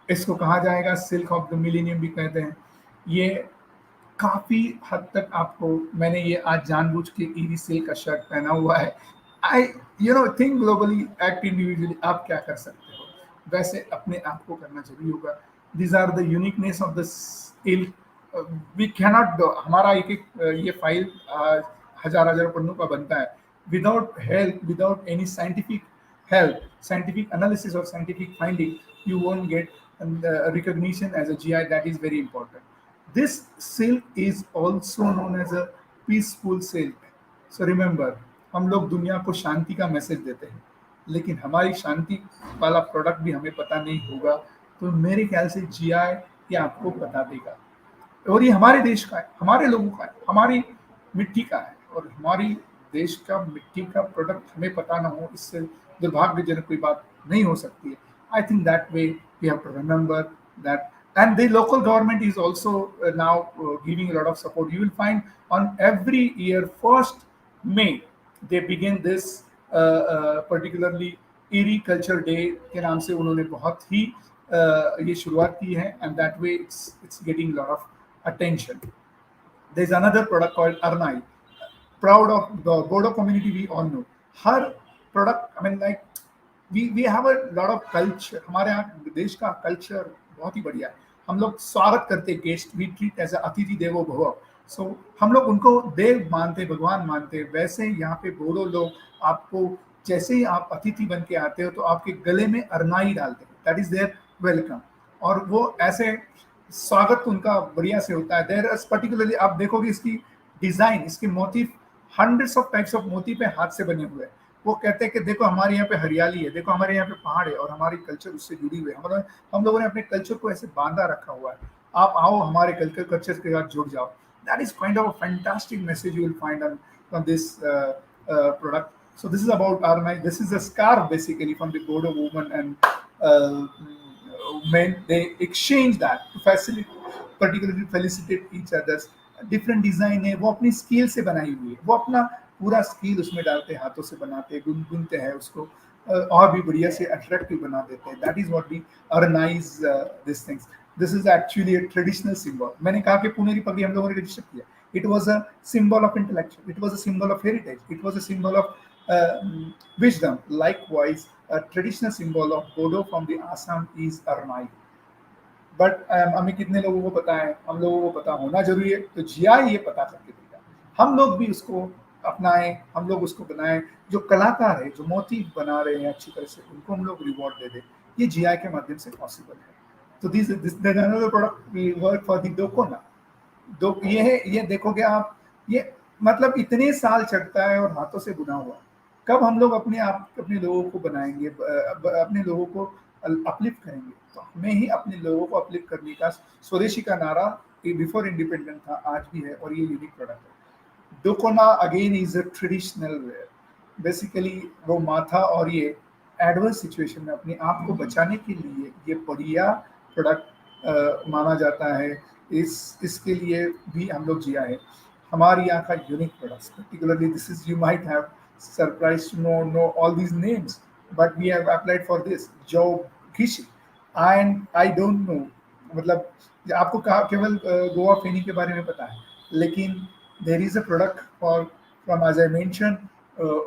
इसको कहा जाएगा सिल्क ऑफ द मिलेनियम भी कहते हैं। ये काफ़ी हद तक आपको, मैंने ये आज जानबूझ के ईरी सिल्क का शर्ट पहना हुआ है। I think globally, act individually, आप क्या कर सकते हो वैसे अपने आप को करना जरूरी होगा. These are the uniqueness of the skill. We cannot, हमारा एक एक ये फाइल हजार हजार पन्नों का बनता है. Without help, without any scientific help, scientific analysis or scientific finding, you won't get recognition as a GI. That is very important. This silk is also known as a peaceful silk. So remember, हम लोग दुनिया को शांति का message देते हैं, लेकिन हमारी शांति वाला प्रोडक्ट भी हमें पता नहीं होगा, तो मेरे ख्याल से जीआई ये आपको बता देगा. और ये हमारे देश का है, हमारे लोगों का है, हमारी मिट्टी का है, और हमारी देश का मिट्टी का प्रोडक्ट हमें पता ना हो, इससे दुर्भाग्यजनक कोई बात नहीं हो सकती है. I think that way we have to remember that. And the local government is also now giving a lot of support. You will find on every year first May they begin this particularly Erie Culture Day के नाम से उन्होंने बहुत ही ये शुरुआत की है, and that way it's getting a lot of attention. There's another product called Arnai. Proud of the Bodo community, we all know. Her product, I mean, like we have a lot of culture. हमारे यहाँ देश का culture बहुत ही बढ़िया है. हम लोग स्वागत करते गेस्ट, वी ट्रीट एज अतिथि देवो भव. सो हम लोग उनको देव मानते, भगवान मानते. वैसे यहाँ पे बोडो लोग आपको, जैसे ही आप अतिथि बन के आते हो तो आपके गले में अरनाई डालते हैं. That is their welcome. और वो ऐसे स्वागत उनका बढ़िया से होता है. देयर पर्टिकुलरली आप देखोगे इसकी डिजाइन, इसके motive, hundreds of types of motive पे हाथ से बने हुए हैं. वो कहते हैं कि देखो हमारे यहाँ पे हरियाली है, देखो हमारे यहाँ पे पहाड़ है, और हमारी कल्चर उससे जुड़ी हुई है. हम लोगों ने अपने कल्चर को ऐसे बांधा रखा हुआ है. आप आओ, हमारे कल्चर के साथ जुड़ जाओ. That is kind of a fantastic message you will find on this product. So this is about RNI. This is a scarf basically from the Bodo woman and men. They exchange that to facilitate, particularly felicitate each others. Different design है, वो अपनी skill से बनाई हुई है. वो अपना पूरा स्किल उसमें डालते हैं, हाथों से बनाते हैं, गुनते हैं उसको, और भी बढ़िया से अट्रैक्टिव बना देते हैं. That is what we organise this things. This is actually a traditional symbol. मैंने कहा कि पुनेरी पगड़ी हम लोगों ने रजिस्टर किया. It was a symbol of intellectual, it was a symbol of heritage, it was a symbol of wisdom. Likewise, a traditional symbol of Bodo from the Assam is Arnai. But हमें कितने लोगों को पता है? हम लोगों को पता होना जरूरी है. तो जीआई ये पता करके देगा. हम लोग भी उसको अपनाएं, हम लोग उसको बनाएं. जो कलाकार है, जो मोटिव बना रहे हैं अच्छी तरह से, उनको हम लोग रिवॉर्ड दे दें. ये जीआई के माध्यम से पॉसिबल है. तो this another product we work for the Dokhona. ये देखोगे आप, ये मतलब इतने साल चलता है और हाथों से बुना हुआ. कब हम लोग अपने लोगों को बनाएंगे, अपने लोगों को अपलिफ्ट करेंगे? तो हमें ही अपने लोगों को अपलिफ्ट करने का, स्वदेशी का नारा बिफोर इंडिपेंडेंट था, आज भी है, और ये यूनिक प्रोडक्ट है. Dokhona again is a traditional wear. Basically वो माथा और ये एडवर्स सिचुएशन में अपने आप को बचाने के लिए ये बढ़िया प्रोडक्ट माना जाता है. इसके लिए भी हम लोग जिया है. हमारे यहाँ का unique products, particularly this is, you might have surprised to know all these names, but we have applied for this Geographical, and I don't know, मतलब आपको केवल गोवा फेनी के बारे में पता है, लेकिन there is a product for from, as I mentioned,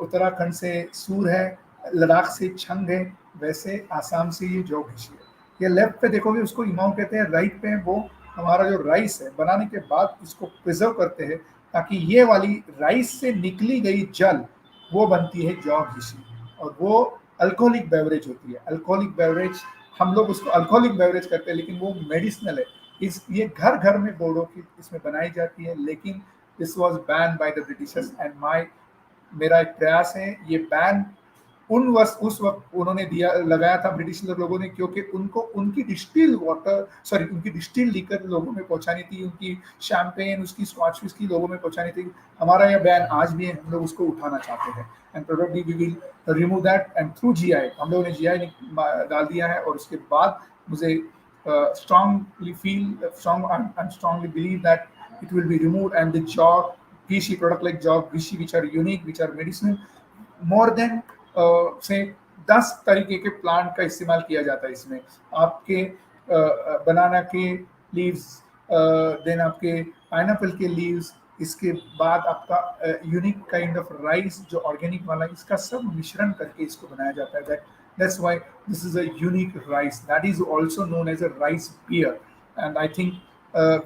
Uttarakhand से सूर है, लद्दाख से छंग है, वैसे आसाम से ये जोगहिशी है. ये लेफ्ट पे देखोगे उसको इमाम कहते हैं, राइट पे वो हमारा जो राइस है, बनाने के बाद इसको प्रिजर्व करते हैं ताकि ये वाली राइस से निकली गई जल वो बनती है जोगहिशी, और वो अल्कोहलिक बेवरेज होती है. अल्कोहलिक बेवरेज, हम लोग उसको अल्कोहलिक बेवरेज करते हैं, लेकिन वो मेडिसिनल है. ये घर घर में बोर्डों की इसमें बनाई जाती है, लेकिन this was ban by the Britishers. And मेरा एक प्रयास है, ये बैन उस वक्त उन्होंने लगाया था ब्रिटिश लोगों ने, क्योंकि उनको उनकी डिस्टिल वाटर, उनकी डिस्टिल लिकर लोगों में पहुंचानी थी, उनकी शैंपेन, उसकी स्कॉच विस्की लोगों में पहुंचानी थी. हमारा यह बैन आज भी है, हम लोग उसको उठाना चाहते हैं. And probably we will remove that. And through GI हम लोगों ने जीआई डाल दिया है, और उसके बाद मुझे strongly believe that it will be removed, and the job PC product like job Vishi, which are unique, which are medicinal, more than से 10 तरीके के प्लांट का इस्तेमाल किया जाता है इसमें. आपके बनाना के लीव्स, देन आपके पाइनएप्पल के लीव्स, इसके बाद आपका यूनिक काइंड ऑफ राइस जो ऑर्गेनिक वाला, इसका सब मिश्रण करके इसको बनाया जाता है. That's why this is a unique rice. That is also known as a rice beer. And I think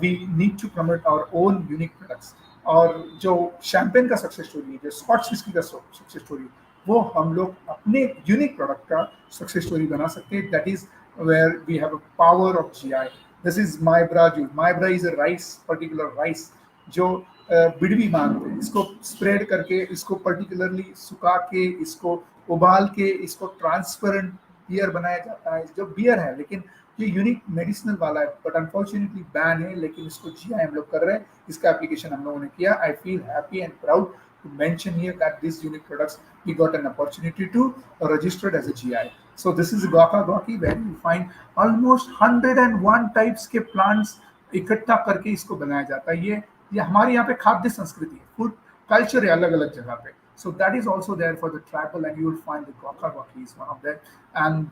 we need to promote our own unique products. और जो शैम्पेन का सक्सेस स्टोरी है, जो स्कॉच विस्की का success story, वो हम लोग अपने यूनिक प्रोडक्ट का सक्सेस स्टोरी बना सकते हैं. That is where we have a power of GI. This is Maibra juice. Maibra is a rice, particular rice जो बिडवी मांगते हैं. इसको स्प्रेड करके, इसको पर्टिकुलरली सुखा के, इसको उबाल के, इसको ट्रांसपेरेंट बियर बनाया जाता है. जो बियर है, लेकिन ये यूनिक मेडिसिनल वाला है, बट अनफॉर्चुनेटली बैन है. लेकिन इसको जीआई हम लोग कर रहे हैं, इसका एप्लीकेशन हम लोगों ने किया. I feel happy and proud to mention here that this unique products we got an opportunity to registered as a GI. So this is Guaca Guaki, where you find almost 101 types के plants इकट्ठा करके इसको बनाया जाता है. ये हमारे यहाँ पे खाद्य संस्कृति है, फूड कल्चर है अलग अलग जगह पे. So that is also there for the tribal, and you will find the Guaca Guaki is one of them. And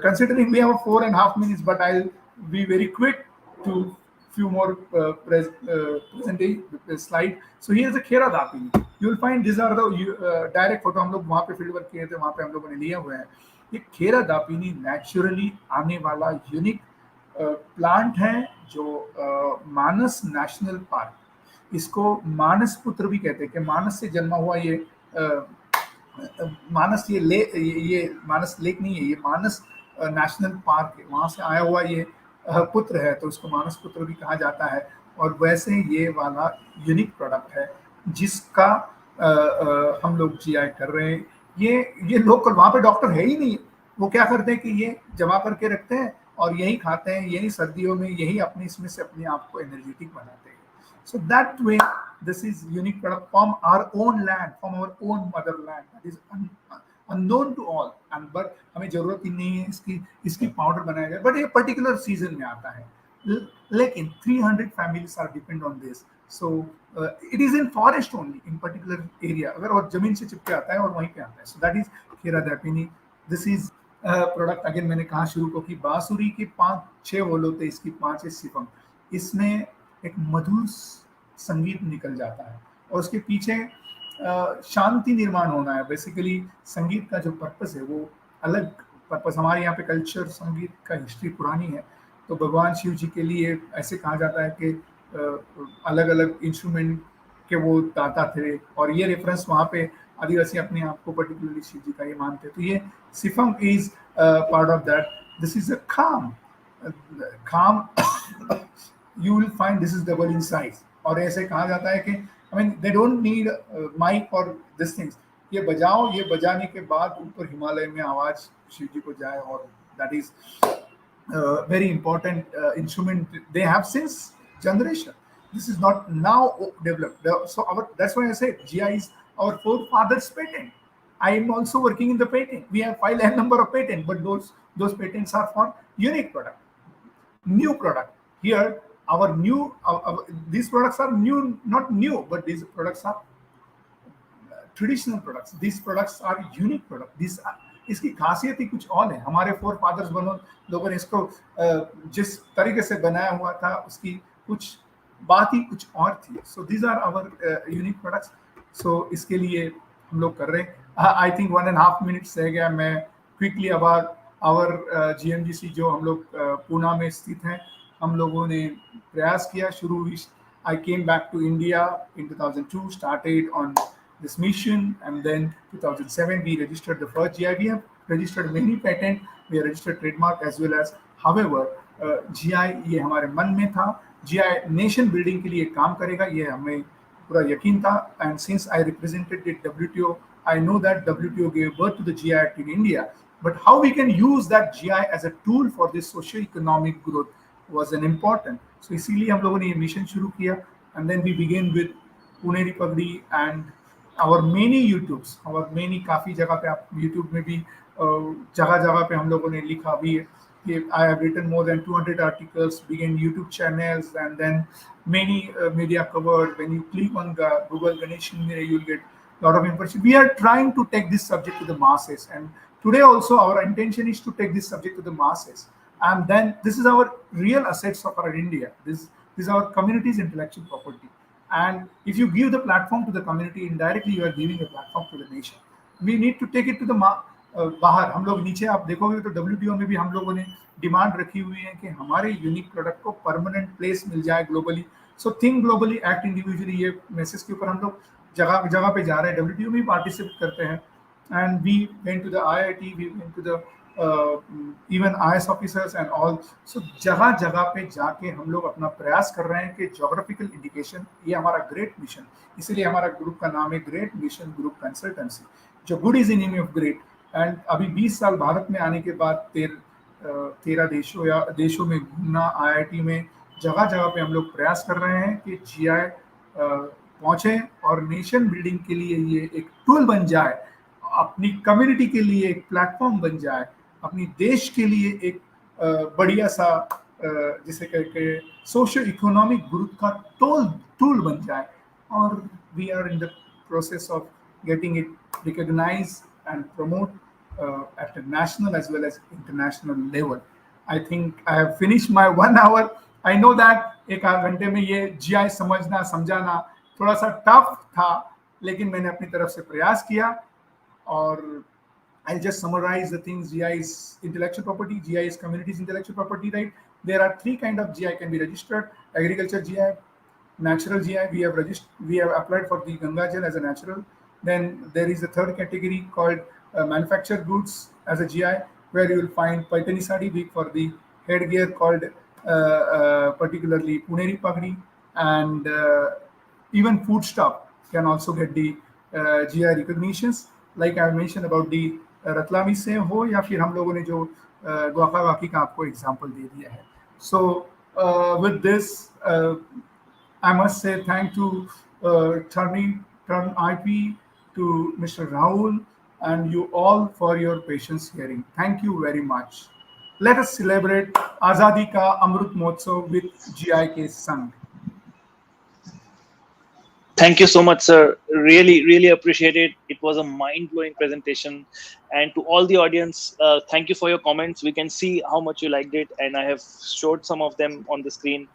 considering we have 4.5 minutes, but I'll be very quick to few more presentation slide. So here's the Khera Dapini. You will find these are the direct photo हम लोग वहाँ पे field work किए थे, वहाँ पे हम लोगों ने लिए हुए हैं. ये खेरा दापिनी नेचुरली आने वाला यूनिक प्लांट है जो मानस नेशनल पार्क, इसको मानस पुत्र भी कहते हैं कि मानस से जन्मा हुआ ये मानस, ये मानस लेक नहीं है, ये मानस नेशनल पार्क है, वहाँ से आया हुआ ये पुत्र है, तो इसको मानस पुत्र भी कहा जाता है. और वैसे ये वाला यूनिक प्रोडक्ट है जिसका हम लोग जीआई कर रहे हैं. ये लोकल, वहाँ पे डॉक्टर है ही नहीं, वो क्या करते हैं कि ये जमा करके रखते हैं और यही खाते हैं, यही सर्दियों में यही अपने इसमें से अपने आप को एनर्जेटिक बनाते हैं. So that way, this is unique product from our own land, from our own motherland. That is unknown to all. And but हमें जरूरत ही नहीं है इसकी पाउडर बनाया जाए. But ये particular season में आता है. लेकिन 300 families are depend on this. So it is in forest only, in particular area. अगर और जमीन से चिपके आता है और वहीं पे आता है. So that is Khera Dapini. This is product again मैंने कहा शुरू को कि बांसुरी के 5-6 होल होते, इसकी 5 है सिफम. इसमें एक मधुर संगीत निकल जाता है और उसके पीछे शांति निर्माण होना है. बेसिकली संगीत का जो पर्पस है वो अलग पर्पस. हमारे यहाँ पे कल्चर, संगीत का हिस्ट्री पुरानी है, तो भगवान शिव जी के लिए ऐसे कहा जाता है कि अलग अलग इंस्ट्रूमेंट के वो दाता थे, और ये रेफरेंस वहाँ पे आदिवासी अपने आप को पर्टिकुलरली शिव जी का ये मानते. तो ये Siphung is part of that. This is a kham. You will find this is double in size. और ऐसे कहा जाता है कि I mean they don't need mic or these things. ये बजाओ, ये बजाने के बाद ऊपर हिमालय में आवाज शिव जी को जाए, और that is very important instrument they have since generation. This is not now developed. So that's why I say GI is our forefathers' patent. I am also working in the patent. We have filed a number of patents, but those patents are for unique product, new product. Here our new these products are new, not new, but these products are traditional products. These products are unique product. These इसकी खासियत ही कुछ और है. हमारे four fathers लोगों ने इसको जिस तरीके से बनाया हुआ था उसकी कुछ बात ही कुछ और थी. So these are our unique products. सो इसके लिए हम लोग कर रहे हैं. आई थिंक 1.5 मिनट्स रह गया. मैं क्विकली अबाउट आवर जीएमजीसी जो हम लोग पूना में स्थित हैं, हम लोगों ने प्रयास किया शुरू हुई. I came back to India in 2002, started on this mission, and then 2007 we registered the first GI. We have registered many patent, we have registered trademark as well as. However, GI ये हमारे मन में था. GI nation building के लिए काम करेगा, ये हमें पूरा यकीन था. And since I represented the WTO, I know that WTO gave birth to the GI Act in India. But how we can use that GI as a tool for this socio-economic growth was an important. So इसीलिए हम लोगों ने ये mission शुरू किया. And then we began with Puneri पगड़ी and our many YouTubes, our many काफ़ी जगह पे आप YouTube में भी जगह पे हम लोगों ने लिखा भी है. I have written more than 200 articles, began YouTube channels, and then many media covered. When you click on the Google Ganesh, you'll get a lot of information. We are trying to take this subject to the masses, and today also our intention is to take this subject to the masses. And then this is our real assets of our India. This is our community's intellectual property. And if you give the platform to the community, indirectly you are giving a platform to the nation. We need to take it to the बाहर हम लोग नीचे आप देखोगे तो WTO में भी हम लोगों ने डिमांड रखी हुई है कि हमारे यूनिक प्रोडक्ट को परमानेंट प्लेस मिल जाए globally. So think globally act individually, ये मैसेज के ऊपर हम लोग जगह जगह पे जा रहे हैं. WTO में भी पार्टिसिपेट करते हैं. And we went to the IIT, we went to the even IS officers and all. So जगह जगह पे जाके हम लोग अपना प्रयास कर रहे हैं कि जोग्राफिकल इंडिकेशन, ये हमारा ग्रेट मिशन, इसीलिए हमारा ग्रुप का नाम है ग्रेट मिशन ग्रुप कंसल्टेंसी, जो good is in name of great. And अभी 20 साल भारत में आने के बाद 13 देशों में घूमना, IIT में जगह जगह पे हम लोग प्रयास कर रहे हैं कि GI पहुंचे और नेशन बिल्डिंग के लिए ये एक टूल बन जाए, अपनी कम्युनिटी के लिए एक प्लेटफॉर्म बन जाए, अपनी देश के लिए एक बढ़िया सा जिसे कहते सोशल इकोनॉमिक ग्रोथ का टूल बन जाए. और we are in the process of getting it recognized and promote at a national as well as international level. I think I have finished my 1 hour. I know that एक आध घंटे में ये GI समझाना थोड़ा सा टफ था, लेकिन मैंने अपनी तरफ से प्रयास किया. और I'll just summarize the things. GI is intellectual property. GI is community's intellectual property, right? There are 3 kind of GI can be registered: agriculture GI, natural GI. We have applied for the Ganga Jal as a natural. Then there is a third category called manufactured goods as a GI, where you will find Paitani Sari for the headgear called particularly Puneri Pagri, and even food stuff can also get the GI recognitions. Like I mentioned about the Ratlami से हो या फिर हम लोगों ने जो गुआका वाकी का आपको एग्जांपल दे दिया है. So with this, I must say thank to Turn IP, to Mr. Rahul, and you all for your patience hearing. Thank you very much. Let us celebrate Azadi Ka Amrut Mahotsav with GI के संग. Thank you so much, sir. Really appreciate it. It was a mind-blowing presentation. And to all the audience, thank you for your comments. We can see how much you liked it, and I have showed some of them on the screen.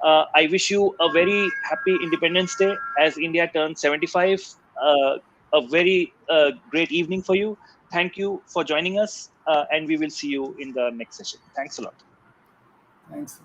I wish you a very happy Independence Day as India turns 75. A very great evening for you. Thank you for joining us, and we will see you in the next session. Thanks a lot. Thanks.